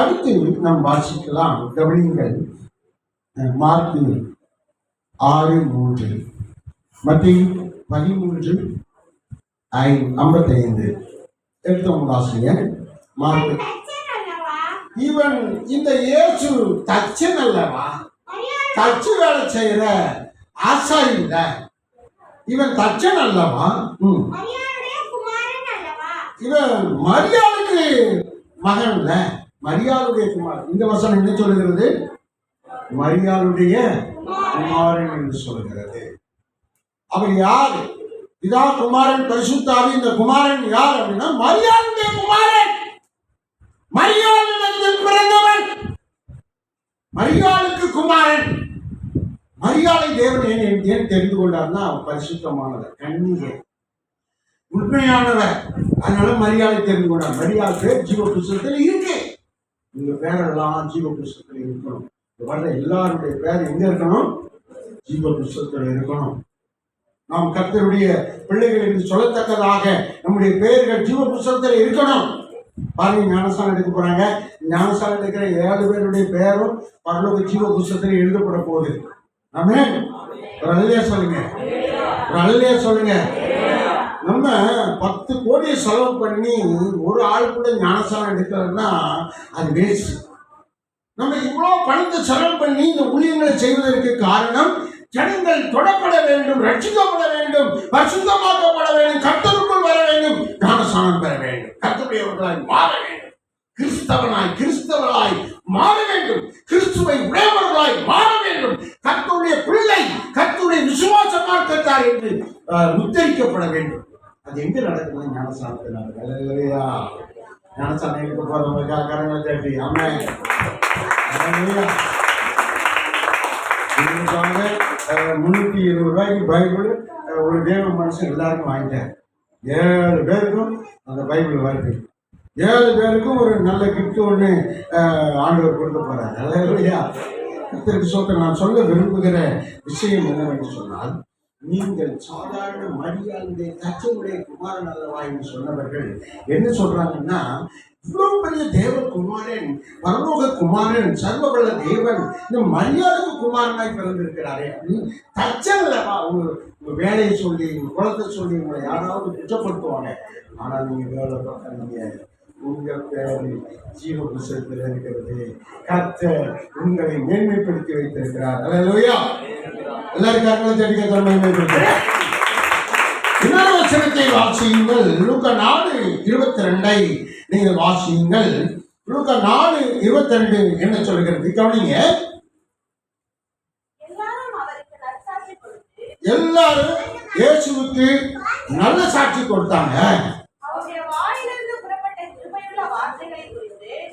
அடுத்து நாம் வாசிக்கலாம், கவனியுங்கள். மார்க்கு 6:3, மத்தேயு 13:55 எடுத்தவங்க ஆசிரியர். மார்க்கு, இவன் இந்த இயேசு தச்சன் அல்லவா, தச்சு வேலை செய்யற ஆசாரி இல்ல, இவன் தச்சன் அல்லவா, இவன் மரியாளுக்கு மகன் இல்ல, மரியாளுடைய குமாரன். இந்த வசனம் என்ன சொல்லுகிறது, மரியாளுடைய குமாரன் என்று சொல்லுகிறது. அவர் யாரு, இதா குமாரன் பரிசுத்த ஆவி. இந்த குமாரன் யார் அப்படின்னா மரியாளுடைய குமாரன், மரியாளிடத்தில் பிறந்தவன், மரியாளுக்கு குமாரன். மரியாதை தேவன் ஏன் தெரிந்து கொண்டார்னா பரிசுத்தமானவர், கண்ணிகை, உண்மையானவர். அதனால மரியாதை தெரிந்து கொண்டார். மரியாதை பேர் ஜீவ புஸ்தகத்தில் இருக்கு. உங்க பேரெல்லாம் ஜீவ புஸ்தகத்தில் இருக்கணும். வர்ற எல்லாருடைய பேர் எங்க இருக்கணும், ஜீவ புஸ்தகத்தில் இருக்கணும். நாம் கர்த்தருடைய பிள்ளைகள் என்று சொல்லத்தக்கதாக நம்முடைய பெயர்கள் ஜீவ புஸ்தகத்தில் இருக்கணும். பாருங்க, ஞானஸ்தானம் எடுக்க போறாங்க. ஞானஸ்தானம் எடுக்கிற 7 பேருடைய பெயரும் பரலோக ஜீவ புஸ்தகத்தில் எழுதப்பட போகுது. ஆமென். ஒரு அல்லேலூயா சொல்லுங்க, ஒரு அல்லேலூயா சொல்லுங்க. நம்ம 10 கோடியை செலவு பண்ணி ஒரு ஆள் கூட ஞானஸ்தானம் எடுக்கிறதுனா அது வேஸ்ட். நம்ம இவ்வளோ பணத்தை செலவு பண்ணி இந்த ஊழியங்களை செய்வதற்கு காரணம், ஜனங்கள் தொடப்பட வேண்டும், ரட்சிக்கப்பட வேண்டும், பரிசுத்தமாக்கப்பட வேண்டும், கர்த்தருக்குள் வர வேண்டும், ஞானஸ்நானம் பெற வேண்டும், கர்த்தருடையவர்களாய் மாற வேண்டும், கிறிஸ்தவர்களாய் மாற வேண்டும், கிறிஸ்துவை உடையவர்களாய் மாற வேண்டும், கர்த்தருடைய பிள்ளை, கர்த்தருடைய விசுவாச மார்க்கத்தார் என்று உத்தரிக்கப்பட வேண்டும். அது எங்க நடக்குது? ஞானஸ்நானத்தில் நடக்குது. அல்லேலூயா. ஞானஸ்நானம் போறவங்க கரங்களை தட்டி ஆமென். அல்லேலூயா. இதுக்காக 320 ரூபாய்க்கு பைபிள் ஒரு தேவ மனுஷன் எல்லாருக்கும் வாங்கிட்டார். 7 பேருக்கும் அந்த பைபிள் வருது. 7 பேருக்கும் ஒரு நல்ல கிஃப்ட் ஒன்று ஆண்டவர் கொடுக்க போறார். அல்லேலூயா. கர்த்தருக்கு ஸ்தோத்திரம். நான் சொல்ல விரும்புகிற விஷயம் என்னவென்று சொன்னால், நீங்கள் சாதாரண மரியாதை தச்சனுடைய குமாரன் அல்லவா என்று சொன்னவர்கள் என்ன சொல்றாங்கன்னா, இவ்வளவு பெரிய தேவ குமாரன், பரலோக குமாரன், சர்வபல தேவன் இந்த மரியாதைக்கு குமாரனாய் பிறந்திருக்கிறாரே அப்படின்னு தச்சன் அல்லவா உங்க வேலையை சொல்லி உங்க குலத்தை சொல்லி உங்களை யாராவது குற்றப்படுத்துவாங்க. ஆனால் நீங்க வேலை பார்க்க உங்க பேர் ஜீவ புஸ்தகத்தில் இருக்கிறது. கர்த்தர் உங்களை மேன்மைப்படுத்தி வைத்திருக்கிறார். அல்லேலூயா. எல்லாரும் கரங்களை தட்டி கர்த்தரை மேன்மைப்படுத்துகிறார். இன்னொரு வசனத்தை வாசியுங்கள். லூக்கா 4:22 நீங்கள் வாசியுங்கள். லூக்கா 4:22 என்ன சொல்கிறது? கவனிங்க. எல்லாரும் இயேசுவுக்கு நல்ல சாட்சி கொடுத்தாங்க.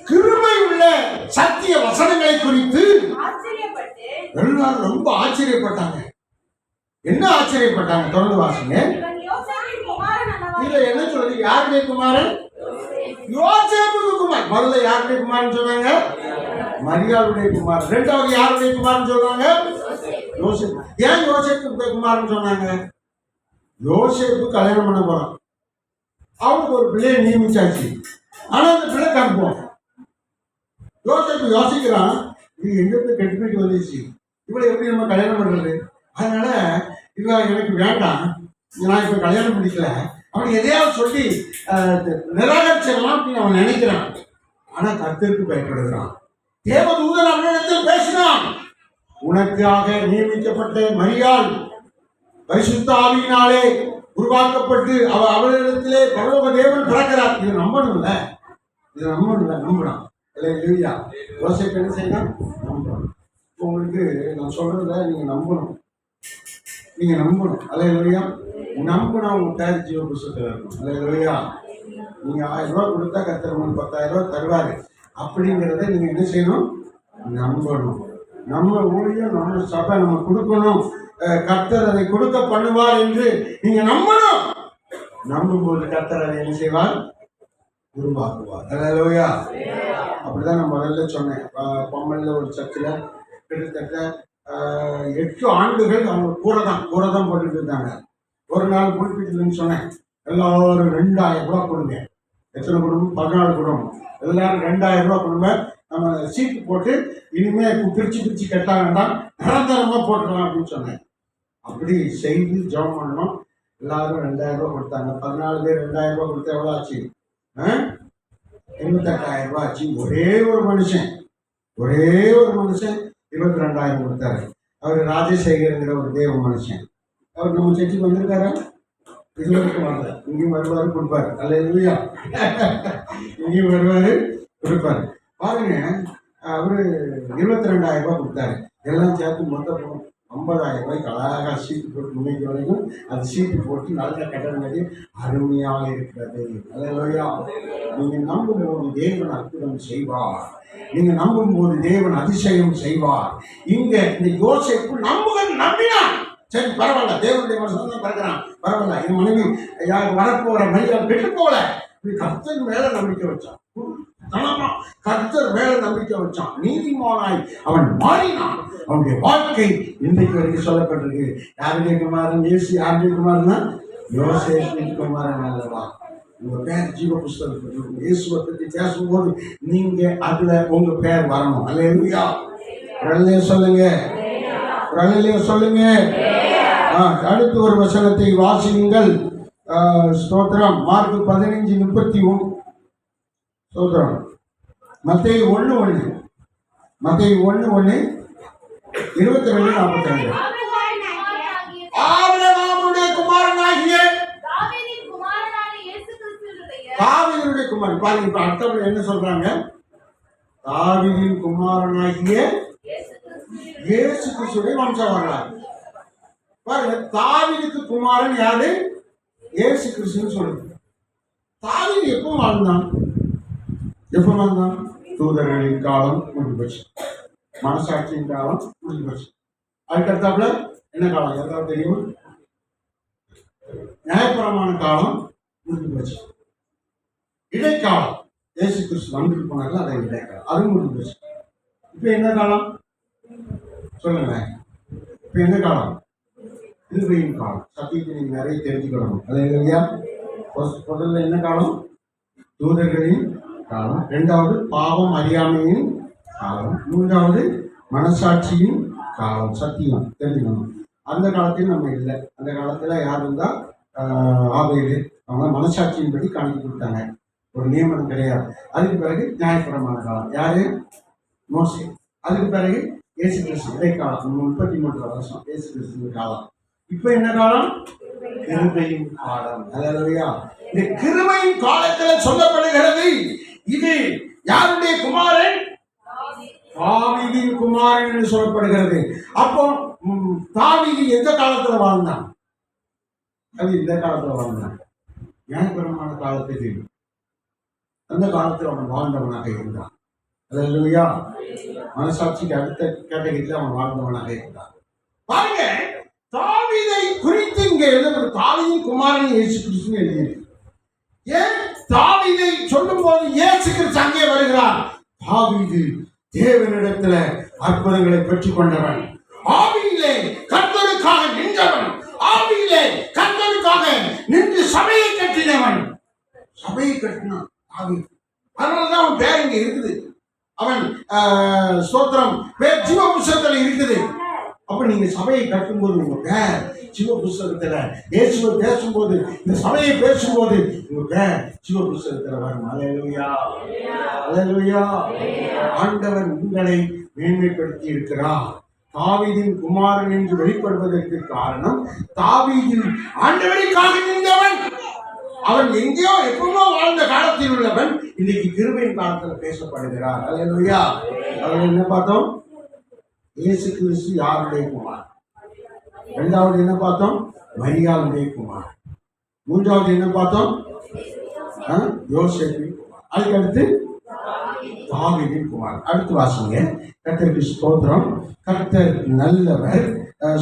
கிருபை உள்ள சத்திய வசனங்களை குறித்து எல்லாரும் ரொம்ப ஆச்சரியப்பட்டாங்க. என்ன ஆச்சரியப்பட்டாங்க? தொடர்ந்து வாசிங்க. இதுல என்ன சொல்றது? யாருடைய குமாரன்? யோசேப்புக்கு குமார். முதல்ல யாருடைய குமாரன் சொன்னாங்க? மரியாளுடைய குமார். ரெண்டாவது யாருடைய குமாரன் சொல்றாங்க? யோசேப்பு. ஏன் யோசேப்பு குமாரன் சொன்னாங்க? யோசேப்பு கல்யாணம் பண்ண போறான். அவனுக்கு ஒரு பிள்ளையை நியமிச்சாச்சு. ஆனா அந்த பிள்ளை கற்போம். யோசேப்பு யோசிக்கிறான், இது எங்க போய் கெட்டு போயிட்டு வந்துச்சு, இவளை எப்படி நம்ம கல்யாணம் பண்றது? அதனால இவ எனக்கு வேண்டாம், நான் இப்ப கல்யாணம் பண்ணிக்கல, அவன் எதையாவது சொல்லி நிராகரிச்சிடலாம் அப்படின்னு அவன் நினைக்கிறான். ஆனா கர்த்தருக்கு பயப்படுகிறான். தேவதூதன் அவனிடத்தில் பேசினான், உனக்காக நியமிக்கப்பட்ட மரியாள் பரிசுத்த ஆவியினாலே உருவாக்கப்பட்டு அவளிடத்திலே பரலோக தேவன் பிறக்கிறார். இதை நம்பணும்ல, இதை நம்பணும். இல்லையா? யோசேப்பு என்ன செய்யணும்? நம்பணும். உங்களுக்கு நான் சொல்றத நீங்க நம்பணும். அல்லேலூயா. நம்பினா உங்க பேர் ஜீவ புஸ்தகத்தில் இருக்கும். அல்லேலூயா. நீங்க 1000 ரூபாய் கொடுத்தா கர்த்தர் உங்களுக்கு 10,000 ரூபாய் தருவாரு. அப்படிங்கிறத நீங்க என்ன செய்யணும்? நம்பணும். நம்ம ஊழியம், நம்ம சபை நம்ம கொடுக்கணும், கர்த்தர் அதை கொடுக்க பண்ணுவார் என்று நீங்க நம்பணும். நம்பும்போது கர்த்தர் அதை என்ன செய்வார்? உருவாக்குவார். அல்லேலூயா. அப்படிதான் நான் முதல்ல சொன்னேன். பொம்மல்ல ஒரு சர்ச்சில் கிட்டத்தட்ட 8 ஆண்டுகள் அவங்க கூரை தான் போட்டுட்டு இருந்தாங்க. ஒரு நாள் குறிப்பிட்டுன்னு சொன்னேன், எல்லாரும் 2000 ரூபாய் கொடுங்க. எத்தனை குடும்பம்? 14 குடும்பம். எல்லாரும் 2000 ரூபாய் கொடுங்க. நம்ம சீட்டு போட்டு இனிமே பிரிச்சு கட்ட வேண்டாம், நிரந்தரமா போட்டுக்கலாம் அப்படின்னு சொன்னேன். அப்படி செய்து ஜெபம் பண்ணணும். எல்லாரும் 2000 ரூபாய் கொடுத்தாங்க. 14 பேர் 2000 ரூபாய் கொடுத்தா எவ்வளோ ஆச்சு? 88,000 ரூபாய் ஆச்சு. ஒரே ஒரு மனுஷன் 22,000 கொடுத்தாரு. அவர் ராஜசேகர்ங்கிற ஒரு தேவ மனுஷன். அவர் நம்ம சர்ச்சுக்கு வந்திருக்காரு. இது வரைக்கும் வரல. இங்கேயும் வருவாரு, கொடுப்பாரு. அல்லேலூயா. இங்கேயும் வருவாரு, கொடுப்பாரு. பாருங்க, அவரு 22,000 ரூபாய் கொடுத்தாரு. எல்லாம் சேர்த்து மொத்தம் 50,000 ரூபாய்க்கு அழகா சீட்டு போட்டு முன்னைக்கு வரைக்கும் அது சீட்டு போட்டு நல்ல கட்டணம் அருமையாக இருக்கிறது. அல்லேலூயா. நீங்க நம்பும்போது தேவன் அற்புதம் செய்வார். நீங்க நம்பும்போது தேவன் அதிசயம் செய்வார். இங்க இந்த யோசேப்பு நம்பினான். சரி, பரவாயில்ல, தேவனுடைய மனுஷன் தான் பிறக்கிறான், பரவாயில்ல, என் மனைவி வரப்போற மரியாதை கெட்டு போல. கர்த்தர் மேல நம்பிக்கை வச்சான். கர்த்தர் மேல நம்பிக்கை வச்சான். நீதிமானாய் அவன் மாறினான். அவனுடைய வாழ்க்கை இன்றைக்கு வரைக்கும் சொல்லப்பட்டிருக்கு. யாருடைய குமாரன்? இயேசு. யாருடைய குமாரன்னா? யோசேப்பு குமாரன் அல்லவா? உங்க பேர் ஜீவ புஸ்தகத்தில் இயேசுவை பற்றி பேசும்போது நீங்க அதுல உங்க பேர் வரணும். அல்லேலூயா. சொல்லுங்க. அடுத்து ஒரு வசனத்தை வாசியுங்கள். ஸ்தோத்திரம். மார்க் 15:31. ஸ்தோத்திரம். மத்தேயு 1:1. 22:42. ஆபிரகாமுடைய குமாரனாகிய தாவீதுடைய குமாரன். பாருங்க, இப்ப அடுத்தவங்க என்ன சொல்றாங்க? தாவீதின் குமாரனாகிய இயேசு கிறிஸ்துவின் வம்சம் வரலாறு. பாருங்க, தாவீதுக்கு குமாரன் யாரு? இயேசு கிறிஸ்துன்னு சொல்லுது. தாவீது எப்போ வாழ்ந்தான்? தூதர்களின் காலம் முடிஞ்சு போச்சு, மனசாட்சியின் காலம் முடிஞ்சு போச்சு. அதுக்கடுத்தாப்புல என்ன காலம் ஏதாவது தெரியுமா? நியாயப்பிரமாண காலம் முடிஞ்சு போச்சு. இடைக்காலம் இயேசு கிறிஸ்து வந்துட்டு போனார்கள், அதை இடைக்காலம் அது முடிஞ்சு போச்சு. இப்ப என்ன காலம் சொல்லுங்க? இப்ப என்ன காலம்? கிருபையின் காலம். சத்தியத்தை நீங்க நிறைய தெரிஞ்சுக்கணும். அது இல்லையா? முதல்ல என்ன காலம்? தூதர்களின் காலம். இரண்டாவது பாவம் அறியாமையின் காலம். மூன்றாவது மனசாட்சியின் காலம். சத்தியம் தெரிஞ்சுக்கணும். அந்த காலத்தில் நம்ம இல்லை. அந்த காலத்துல யார் இருந்தா ஆபேலு, அவங்க மனசாட்சியின்படி கணக்கு கொடுத்தாங்க, ஒரு நியமனம் கிடையாது. அதுக்கு பிறகு நியாயப்பிரமாண காலம். யாரு? மோசே. அதுக்கு பிறகு இயேசு கிறிஸ்து இடைக்காலம் 33 வருஷம் இயேசு கிறிஸ்து காலம். இப்ப என்ன காலம்? கிருபையின் காலம். அல்லேலூயா. இந்த கிருபையின் காலத்துல சொல்லப்படுகிறது, இது யாருடைய குமாரன்? தாவீதின் குமாரன் என்று சொல்லப்படுகிறது. அப்போ தாவீது எந்த காலத்துல வாழ்ந்தான்? அது இந்த காலத்துல வாழ்ந்தான். நியாயப்பிரமாண காலத்துக்கு அந்த காலத்தில் அவன் வாழ்ந்தவனாக இருந்தான். அல்லேலூயா. மனசாட்சிக்கு அடுத்த கேட்டகரியில் அவன் வாழ்ந்தவனாக இருந்தான். பாருங்க, தாவீதை குறித்து இங்க எழுதப்பட்ட தாவீதின் குமாரன் இயேசு கிறிஸ்து எழுதியிருக்கு. ஏன் தாவீதை சொல்லும் போது இயேசு கிறிஸ்து அங்கே வருகிறார்? தாவீது தேவனிடத்துல அற்புதங்களை பெற்றுக் கொண்டவன், ஆவியிலே கர்த்தருக்காக நின்றவன், ஆவியிலே கர்த்தருக்காக நின்று சபையை கட்டினவன். சபையை கட்டினான் தாவீது. அதனாலதான் அவன் பேர் இங்க இருக்குது. அவன் ஸ்தோத்திரம் பேர் ஜீவ புஸ்தகத்துல இருக்குது. அப்ப நீங்க சபையை கட்டும்போது உங்க பேர் ஜீவ புஸ்தகத்துல, இயேசுவை பேசும்போது, இந்த சபையை பேசும்போது உங்க பேர் ஜீவ புஸ்தகத்துல வரும். அல்லேலூயா, அல்லேலூயா. ஆண்டவர் உங்களை மேன்மைப்படுத்தி இருக்கிறார். தாவீதின் குமாரன் என்று வெளிப்படுவதற்கு காரணம், தாவீது ஆண்டவருக்காக நின்றவன். அவன் எங்கேயோ எப்பவோ வாழ்ந்த காலத்தில் உள்ளவன் இன்னைக்கு கிருபையின் காலத்துல பேசப்படுகிறார். அல்லேலூயா. அவர்கள் என்ன பார்த்தோம்? இயேசு கிறிஸ்து யாருடைய குமார்? இரண்டாவது என்ன பார்த்தோம்? மரியாளுடைய குமார். மூன்றாவது என்ன பார்த்தோம்? யோசேப்பின் குமார். அதுக்கடுத்து தாவீதின் குமார். அடுத்து வாசிங்க. கர்த்தருக்கு ஸ்தோத்திரம். கர்த்தர் நல்லவர்.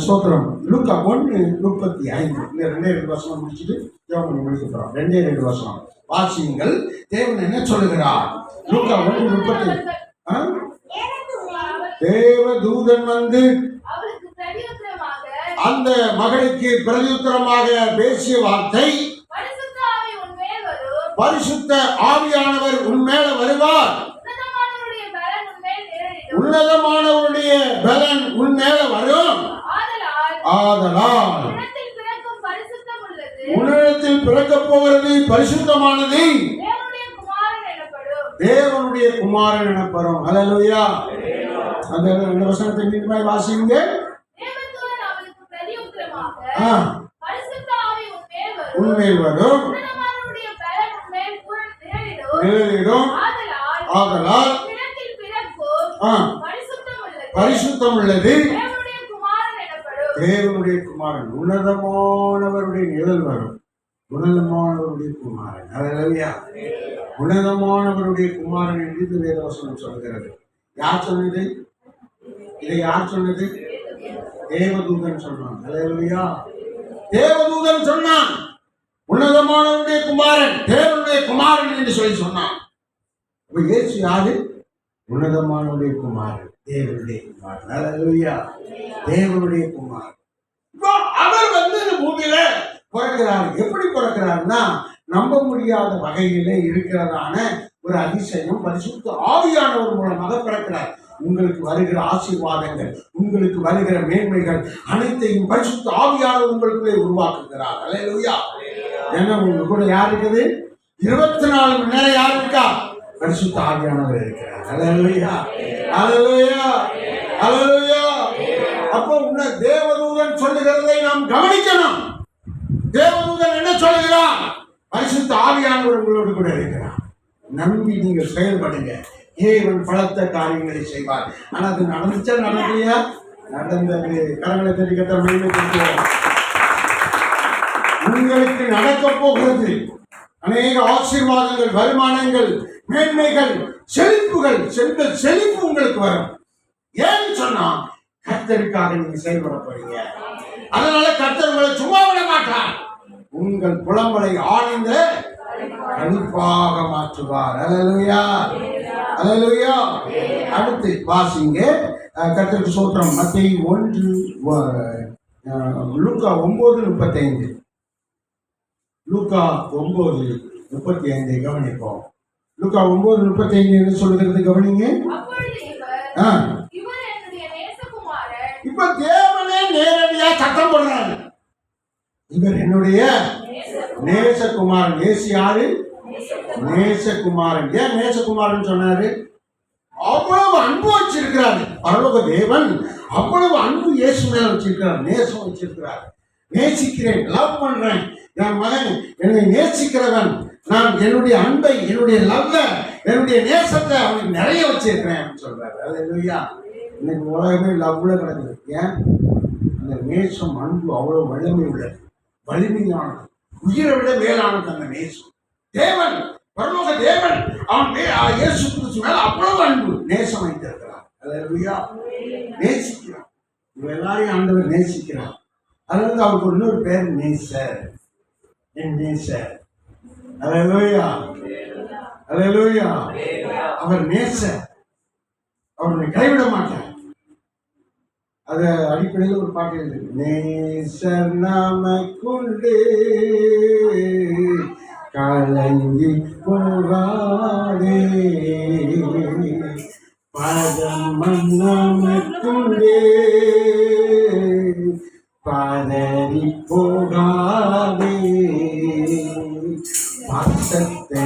ஸ்தோத்திரம். லூக்கா 1:35. இந்த 2 வசனம் முடிச்சுட்டு தேவன் முடிக்க போறோம். 2 வசனம் வாசியுங்கள். தேவன் என்ன சொல்லுகிறார்? லூக்கா 1:35. தேவதூதன் வந்து அந்த மகளுக்கு பிரதியுத்தரமாக பேசிய வார்த்தை, பரிசுத்த ஆவியானவர் உன்மேல வருவார், உன்னதமானவருடைய பலன் உன்மேல வரும், ஆதலால் உன்னிடத்தில் பிறக்கப் போகிறது பரிசுத்தமானது, தேவனுடைய குமாரன் எனப்படும். அல்லேலூயா. அந்த 2 வசனத்தை மீண்டுமாய் வாசிங்க. உன்மேல் வரும், நிழலிடும், ஆதலால் பரிசுத்தம் உள்ளது, தேவனுடைய குமாரன். உன்னதமானவருடைய நிழல் வரும், உன்னதமானவருடைய குமாரன். அல்லேலூயா. உன்னதமானவருடைய குமாரன் என்று இந்த வேதவசனம் சொல்கிறது. யார் சொன்னது? இதை யார் சொன்னது? தேவதூதன் சொன்னான். அல்லேலூயா. தேவதூதன் சொன்னான், உன்னதமானவருடைய குமாரன், தேவனுடைய குமாரன் என்று சொல்லி சொன்னான். அப்ப இயேசு யாரு? உன்னதமானவருடைய குமாரன், தேவனுடைய குமாரன். அல்லேலூயா. தேவனுடைய குமாரன். அவர் வந்து இந்த பூமியில பிறக்கிறார். எப்படி பிறக்கிறார்னா, நம்ப முடியாத வகையிலே இருக்கிறதான ஒரு அதிசயம் பரிசுத்த ஆவியானவர் மூலமாக பிறக்கிறார். உங்களுக்கு வருகிற ஆசீர்வாதங்கள், உங்களுக்கு வருகிற மேன்மைகள் அனைத்தையும் பரிசுத்த ஆவியானவர் உங்களுக்குள்ளே உருவாக்குகிறார். அல்லேலூயா. ஏன்னா உங்க கூட யார் இருக்குது? 24 மணி நேரம் யார் இருக்கா? பரிசுத்த ஆவியானவர் இருக்கிறார். அல்லேலூயா, அல்லேலூயா, அல்லேலூயா. அப்போ உன்னை தேவதூதன் சொல்லுகிறதை நாம் கவனிக்கணும். தேவதூதன் என்ன சொல்லுகிறார்? பரிசுத்த ஆவியானவர் உங்களோடு கூட இருக்கிறார். நம்பி நீங்கள் செயல்படுங்க. தேவன் பலத்த காரியங்களை செய்வார். ஆனா அது நடந்துச்சா நடக்கலையா? நடந்தது. கரங்களை தெரிவிக்க உங்களுக்கு நடக்க போகிறது. அநேக ஆசீர்வாதங்கள், வருமானங்கள், மேன்மைகள், செழிப்புகள், செழிப்பு உங்களுக்கு வரும். ஏன்னு சொன்னா கர்த்தருக்காக நீங்க செயல்பட போறீங்க. அதனால கர்த்தர் உங்களை சும்மா விட மாட்டார். உங்கள் புலம்பலை ஆழ்ந்த கழிப்பாக மாற்றுவார். அல்லேலூயா, அல்லேலூயா. அடுத்து வாசிங்க. கர்த்தருக்கு ஸ்தோத்திரம். மத்தேயு 1 லூக்கா 9:35. லூக்கா 9:35 கவனிப்போம். லூக்கா 9:35 என்ன சொல்லுகிறது கவனிங்க. இப்ப தேவனே நேரடியா சத்தம் போடுறாரு. இவர் என்னுடைய நேசகுமாரன். ஏசு யாரு? நேசகுமாரன். ஏன் நேசகுமாரன் சொன்னாரு? அவ்வளவு அன்பு வச்சிருக்கிறாரு. பரலோக தேவன் அவ்வளவு அன்பு இயேசு மேல வச்சிருக்கிறார், நேசம் வச்சிருக்கிறார். நேசிக்கிறேன், லவ் பண்றேன். என் மகன் என்னை நேசிக்கிறவன். நான் என்னுடைய அன்பை, என்னுடைய லவ்ல, என்னுடைய நேசத்தை அவனுக்கு நிறைய வச்சிருக்கிறேன் அப்படின்னு சொல்றாரு. அல்லேலூயா. இன்னைக்கு உலகமே லவ்ல கிடக்குது. ஏன்? அந்த நேசம், அன்பு அவ்வளவு வல்லமை உள்ளது, வலிமையானது, உயிரை விட மேலானது அந்த நேசம். தேவன், பரலோக தேவன் அவன் இயேசு கிறிஸ்து மேல அவ்வளவு அன்பு, நேசம் வைத்திருக்கிறார். அல்லேலூயா. நேசிக்கிறார். இவ எல்லாரையும் ஆண்டவர் நேசிக்கிறார். அதுல இருந்து அவருக்கு இன்னொரு பேர் நேசர். என் நேசர். அல்லேலூயா, அல்லேலூயா. அவர் நேசர். அவரை கைவிட மாட்டார். அது அடிப்படையில் ஒரு பாட்டு இருக்கு. நேசர் நமக்குண்டு கலங்கி போகாதே, பதம் நமக்குண்டே பதறி போகாதே, பாசத்தை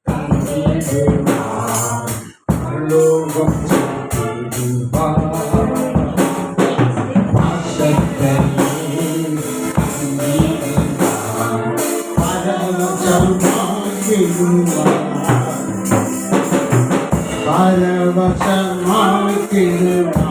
தந்திடுவார், பரலோகம் சென்றிடுவார், பாசத்தை தந்திடுவார், பரவசம் ஆக்கிடுவார், பரவசம் ஆக்கிடுவார்.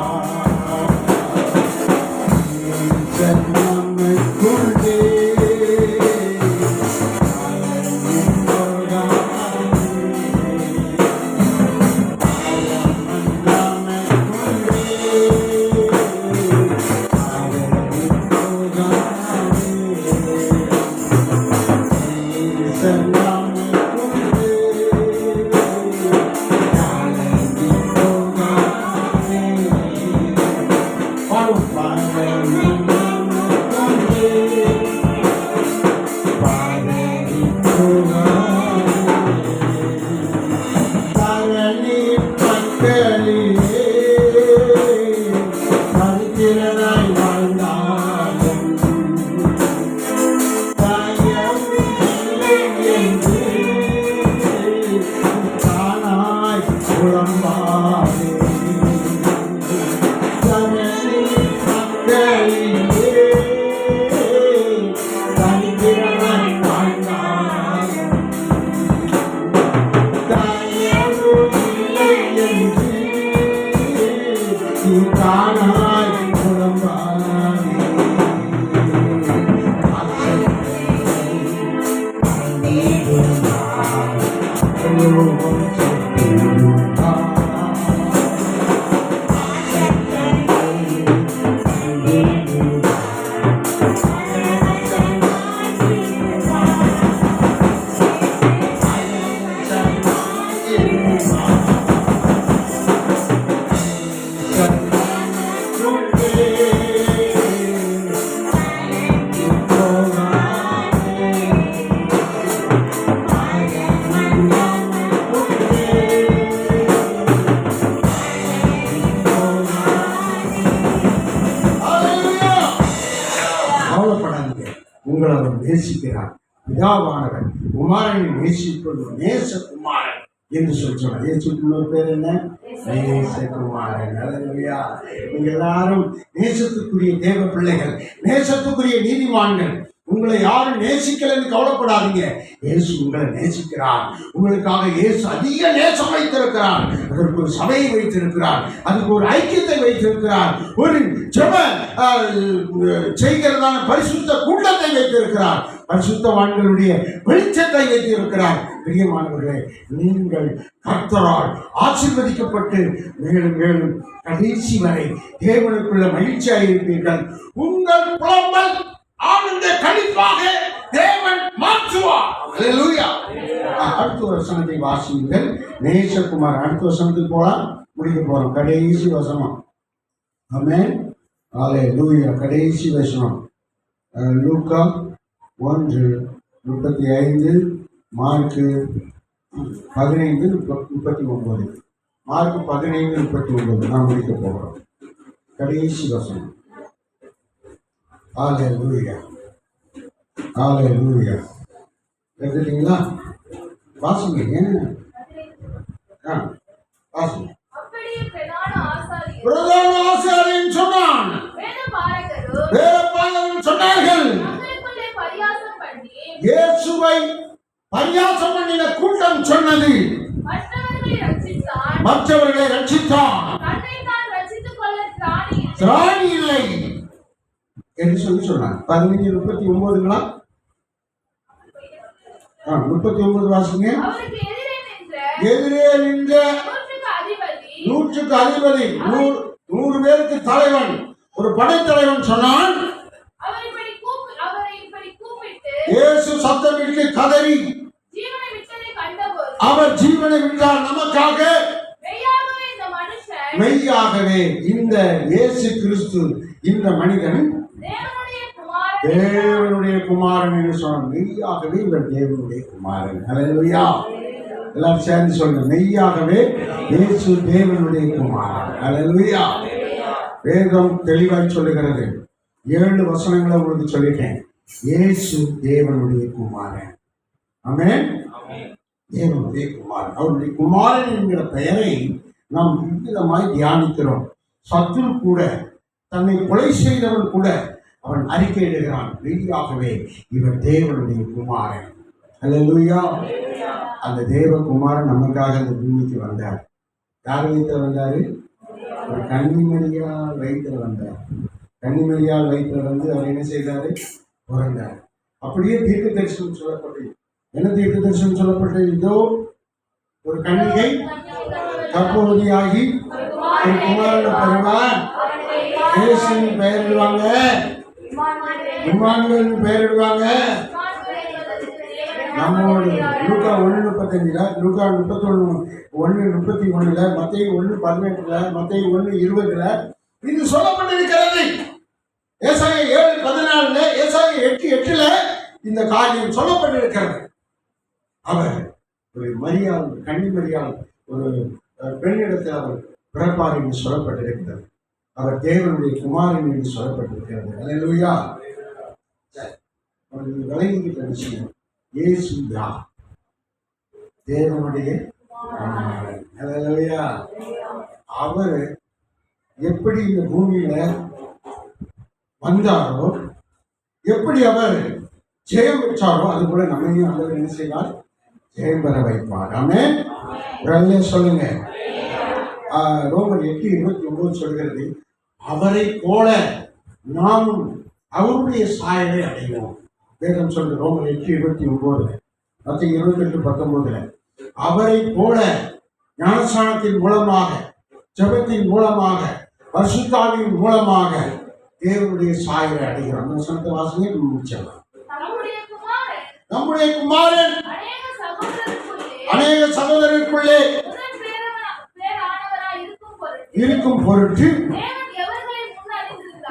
உங்களை அவர் நேசிக்கிறார். பிதாவானவர் குமாரனை நேசிப்பது நேசகுமாரன் என்று சொல்றார். இயேசுக்கு பேர் என்ன? நேசகுமாரன். அல்லேலூயா. நீங்க எல்லாரும் நேசத்துக்குரிய தேவ பிள்ளைகள், நேசத்துக்குரிய நீதிமான்கள். உங்களை யாரும் நேசிக்கலன்னு கவலைப்படாதீங்க. இயேசு உங்களை நேசிக்கிறார். உங்களுக்காக இயேசு அதிக நேசம் வைத்திருக்கிறார். அதற்கு ஒரு சபையை வைத்திருக்கிறார். அதுக்கு ஒரு ஐக்கியத்தை வைத்திருக்கிறார். ஒரு ஜெப செய்கிறதான பரிசுத்த கூட்டத்தை வைத்திருக்கிறார். பரிசுத்தவான்களுடைய வெளிச்சத்தை வைத்திருக்கிறார். பிரியமானவர்களே, நீங்கள் கர்த்தரால் ஆசீர்வதிக்கப்பட்டு மேலும் மேலும் கடைசி வரை தேவனுக்குள்ள மகிழ்ச்சியாக இருப்பீர்கள். உங்கள் புலம்பல் ஆனந்த கழிப்பாக தேவன் மாற்றுவார். அல்லேலூயா. அடுத்த வசனத்தை வாசியுங்கள். நேசகுமார் அடுத்த வசனத்துக்கு போலாம். முடிக்க போறோம். கடைசி வசனம். ஆமென். அல்லேலூயா. கடைசி வசனம். லூக்கா 1:35, மார்க்கு 15:39. மார்க்கு 15:39 நான் முடிக்க போகிறோம். கடைசி வசனம். ஹல்லேலூயா. ஹல்லேலூயா. எடுத்துட்டீங்களா? வாசிங்க. வாசிங்க. பிரதான ஆசாரியன் சொன்னான். வேதபாரகர்கள் சொன்னார்கள். இயேசுவை பரியாசம் பண்ணின கூட்டம் சொன்னது, மற்றவர்களை ரட்சித்தான், திராணி இல்லை என்று சொன்னார். 15:39ங்களா? 39 வாசிங்க. எதிரே நின்ற 100க்கு அதிபதி, 100 பேருக்கு தலைவன், ஒரு படைத்தலைவன் சொன்னான். இயேசு சத்தமிட்டு கதறி அவர் ஜீவனை விட்டார் நமக்காக. மெய்யாகவே இந்த இயேசு கிறிஸ்து இந்த மனிதன் தேவனுடைய குமாரன் என்று சொன்னார். மெய்யாகவே இவர் தேவனுடைய குமாரன். ஹல்லேலூயா. எல்லாரும் சேர்ந்து சொல்லுங்க. மெய்யாகவே இயேசு தேவனுடைய குமாரன். ஹல்லேலூயா. வேதம் தெளிவாய் சொல்லுகிறது. 7 வசனங்களை உங்களுக்கு சொல்லிட்டேன். இயேசு தேவனுடைய குமாரன். ஆமென். தேவனுடைய குமாரன். அவருடைய குமாரன் என்கிற பெயரை நாம் விதமாய் தியானிக்கிறோம். சத்துரு கூட, தன்னை கொலை செய்தவன் கூட அவன் அறிக்கையிடுகிறான். மெய்யாகவே இவர் தேவனுடைய குமாரன். அல்லேலூயா. அந்த தேவகுமாரன் நமக்காக அந்த பூமிக்கு வந்தார். யார் வயிற்றில் வந்தாரு? ஒரு கன்னிமரியால் வயிற்றில் வந்தார். கன்னிமரியால் வயிற்றில் வந்து அவர் என்ன செய்தாரு? பிறந்தார். அப்படியே தீர்க்க தரிசனம் சொல்லப்பட்டது. என்ன தீர்க்க தரிசனம் சொல்லப்பட்டது? இதோ ஒரு கன்னிகை கர்ப்பவதியாகி ஒரு குமாரனை பெறுவார். இயேசுவின் பெயரிடுவாங்க, இம்மானுவேல் பெயரிடுவாங்க. நம்மோடு லூக்கா 1:35, லூக்கா 31:31, மத்தேயு 1:18, மத்தேயு 1:20 இது சொல்லப்பட்டிருக்கிறது. ஏசாயா 7:14, ஏசாயா 8:8 இந்த காரியம் சொல்லப்பட்டிருக்கிறது. அவர் ஒரு மரியாள், கன்னிமரியாள், ஒரு பெண்ணிடத்தில் அவர் பிறப்பார் என்று சொல்லப்பட்டிருக்கிறது. அவர் தேவனுடைய குமாரன் என்று சொல்லப்பட்டிருக்கிறது. அல்லேலூயா. அவர்கள் விளங்கிக்கிட்ட விஷயம், இயேசு யார்? தேவனுடைய குமாரன். அல்லேலூயா. அவர் எப்படி இந்த பூமியில வந்தாரோ, எப்படி அவர் ஜெயம் பெற்றாரோ, அது போல நம்மையும் அவர் என்ன செய்வார்? ஜெயம் பெற வைப்பார். ஆமென். சொல்லுங்க. ரோமர் 8:29 சொல்கிறது, அவரை போல நாமும் அவருடைய சாயலை அடைவோம். வேதம் சொல்ற ரோமர் 8:29, மத்தேயு 28:19 அவரை போல ஞானஸ்நானத்தின் மூலமாக, ஜெபத்தின் மூலமாக, பரிசுத்தாவியின் மூலமாக தேவனுடைய சாயலை அடைகிறோம். அந்த வசனத்தை வாசிங்க, முடிச்சிடலாம். நம்முடைய குமாரன் அநேக சகோதரருக்குள்ளே இருக்கும் பொருட்டு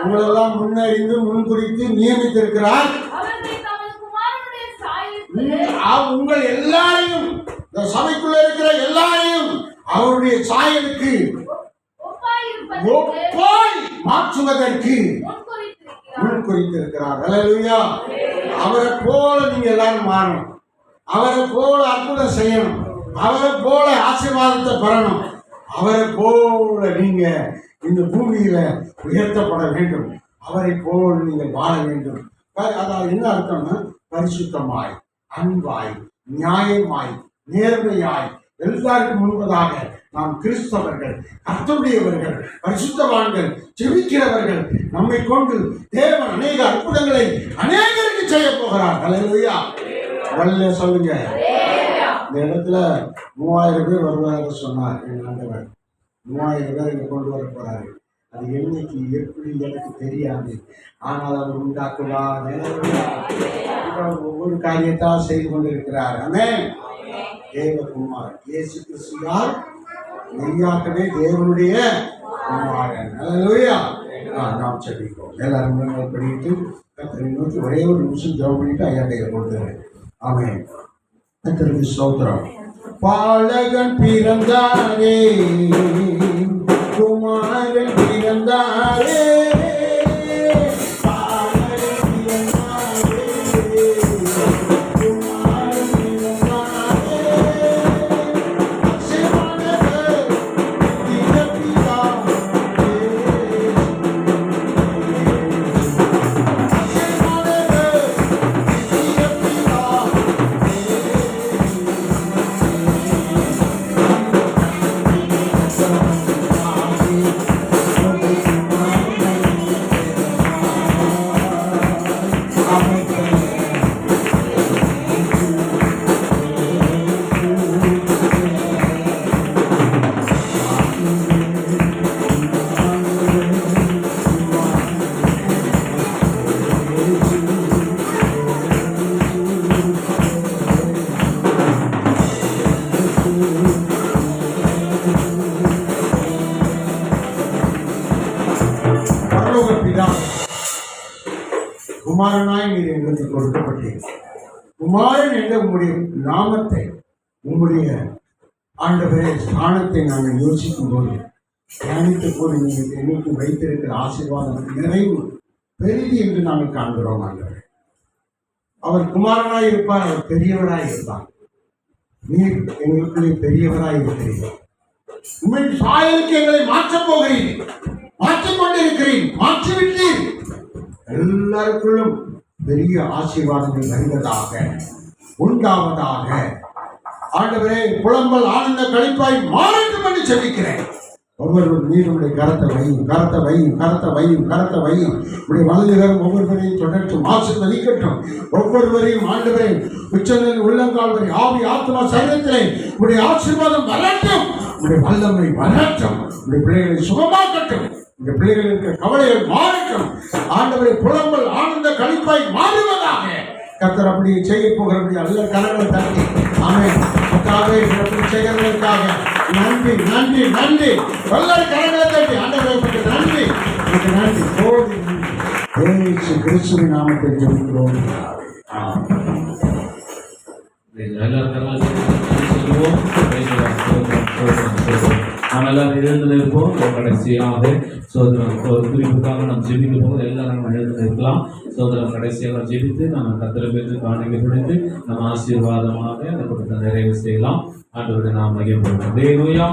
உங்களெல்லாம் முன்னறிந்து முன்குறித்து நியமித்திருக்கிறார். உங்கள் எல்லாரையும், இந்த சபைக்குள்ள இருக்கிற எல்லாரையும் அவருடைய சாயலுக்கு ஒப்பாய் மாற்றுவதற்கு முன்குறித்திருக்கிறார். அல்லேலூயா. அவரை போல நீங்க எல்லாரும் மாறணும். அவரை போல அற்புதம் செய்யணும். அவரை போல ஆசீர்வாதத்தை பெறணும். அவரை போல நீங்க இந்த பூமியில உயர்த்தப்பட வேண்டும். அவரை போல் நீங்கள் வாழ வேண்டும். அதாவது என்ன அர்த்தம்னா பரிசுத்தமாய், அன்பாய், நியாயமாய், நேர்மையாய், எல்லாருக்கும் முன்பதாக நாம் கிறிஸ்தவர்கள், கர்த்தருடையவர்கள், பரிசுத்தவான்கள், ஜெபிக்கிறவர்கள், நம்மை கொண்டு தேவன் அநேக அற்புதங்களை அநேகருக்கு செய்ய போகிறார். ஹல்லேலூயா. வல்ல சொல்லுங்க. இந்த இடத்துல 3000 பேர் வருவதாக சொன்னார் என் ஆண்டவர். 3000 பேர் இங்க கொண்டு வர போறாரு. அது என்னைக்கு எப்படி எனக்கு தெரியாது, ஆனால் அவர் உண்டாக்குவார். ஒவ்வொரு காரியத்தா செய்து கொண்டிருக்கிறார். ஆமென். தேவகுமார் இயேசு கிறிஸ்து யார்? மெய்யாகவே தேவனுடைய குமாரன். ஹல்லேலூயா. நாம் செபிப்போம். எல்லாரும் முழங்கால் படிட்டு கர்த்தரை நோக்கி ஒரே ஒரு நிமிஷம் ஜெபம் பண்ணிட்டு ஐயா கையை கொடுத்தாரு. ஆமென். கர்த்தருக்கு ஸ்தோத்திரம். பாலகன் பிறந்தாரே, குமாரன் பிறந்தாரே, பாலகன் பிறந்தாரே, குமாரன் பிறந்தாரே, அசைவானவர் திகழ்கிறாரே, அசைவானவர் திகழ்கிறாரே. பரலோக பிதா, குமாரனாய் நீர் எங்களுக்கு கொடுக்கப்பட்டீர். குமாரன் என்ற உங்களுடைய நாமத்தை, உங்களுடைய ஆண்டவரே ஸ்தானத்தை நாங்கள் யோசிக்கும் போது, தியானித்த போது நீங்கள் எங்களுக்கு வைத்திருக்கிற ஆசீர்வாதம் நிறைவு பெரிது என்று நாங்கள் காண்கிறோம். ஆண்டவரே, அவர் குமாரனாய் இருப்பார், அவர் பெரியவராய் இருப்பார். நீர் எங்களுக்குள்ளே பெரியவராய் இருக்கிறீர்கள். உண்மையின் சாயலுக்கு எங்களை மாற்றப் போகிறீர்கள், மாற்றிக் கொண்டிருக்கிறேன், மாற்றிவிட்டேன். எல்லாருக்குள்ளும் பெரிய ஆசீர்வாதங்கள் வருவதாக, உண்டாவதாக. ஆண்டவரே, புலம்பல் ஆனந்த களிப்பாய் மாறட்டும் என்று ஜெபிக்கிறேன். ஒவ்வொருவர் மீதுடைய கரத்தை வையும், கரத்தை வையும், கரத்தை வையும், கரத்தை வையும். உடைய வலதுகரம் ஒவ்வொருவரையும் தொடர்ந்தும் ஆசீர்வதிக்கட்டும். ஒவ்வொருவரையும் ஆண்டவரே, உச்சங்களில் உள்ளங்கால் வரை ஆவி ஆத்மா சரீரத்திலே உடைய ஆசீர்வாதம் வரட்டும், உடைய வல்லமை வரட்டும், உடைய பிள்ளைகளை சுகமாக்கட்டும், இந்த பிள்ளைகள் இருக்கிற கவலைகள் மாறட்டும். ஆண்டவரை புலம்பல் ஆனந்த களிப்பாய் மாறுவதாக. கர்த்தர் அப்படி செய்ய போகிறபடி அல்ல கரங்களை தட்டி ஆமென். அப்படி செய்கிறதற்காக நன்றி, நன்றி, நன்றி. எல்லாரும் கரங்களை தட்டி ஆண்டவரை நன்றி, நன்றி. கோடி இயேசு கிறிஸ்துவின் நாமத்தில் ஜெபிக்கிறோம். நாம் எல்லாரும் எழுந்து நிற்போம். கடைசியாக சோதரம் ஒரு குறிப்புக்காக நாம் ஜெபிக்க போது எல்லாரும் நம்ம எழுந்து நிற்கலாம். சோதரம் கடைசியாக ஜெபித்து நம்ம கர்த்தரை பெற்று காணிக்கை கொடுத்து நம்ம ஆசீர்வாதமாக அந்த கொடுத்த நிறைவு செய்யலாம். ஆண்டவரை நாம் மகிழ்வோம். ஹல்லேலூயா.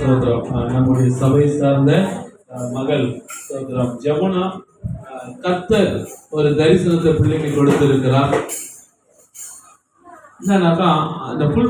சோதரம் நம்முடைய சபை சார்ந்த மகள் சோதரம் ஜமுனா, கர்த்தர் ஒரு தரிசனத்தை பிள்ளைக்கு கொடுத்திருக்கிறார். என்னன்னாக்கா அந்த புல்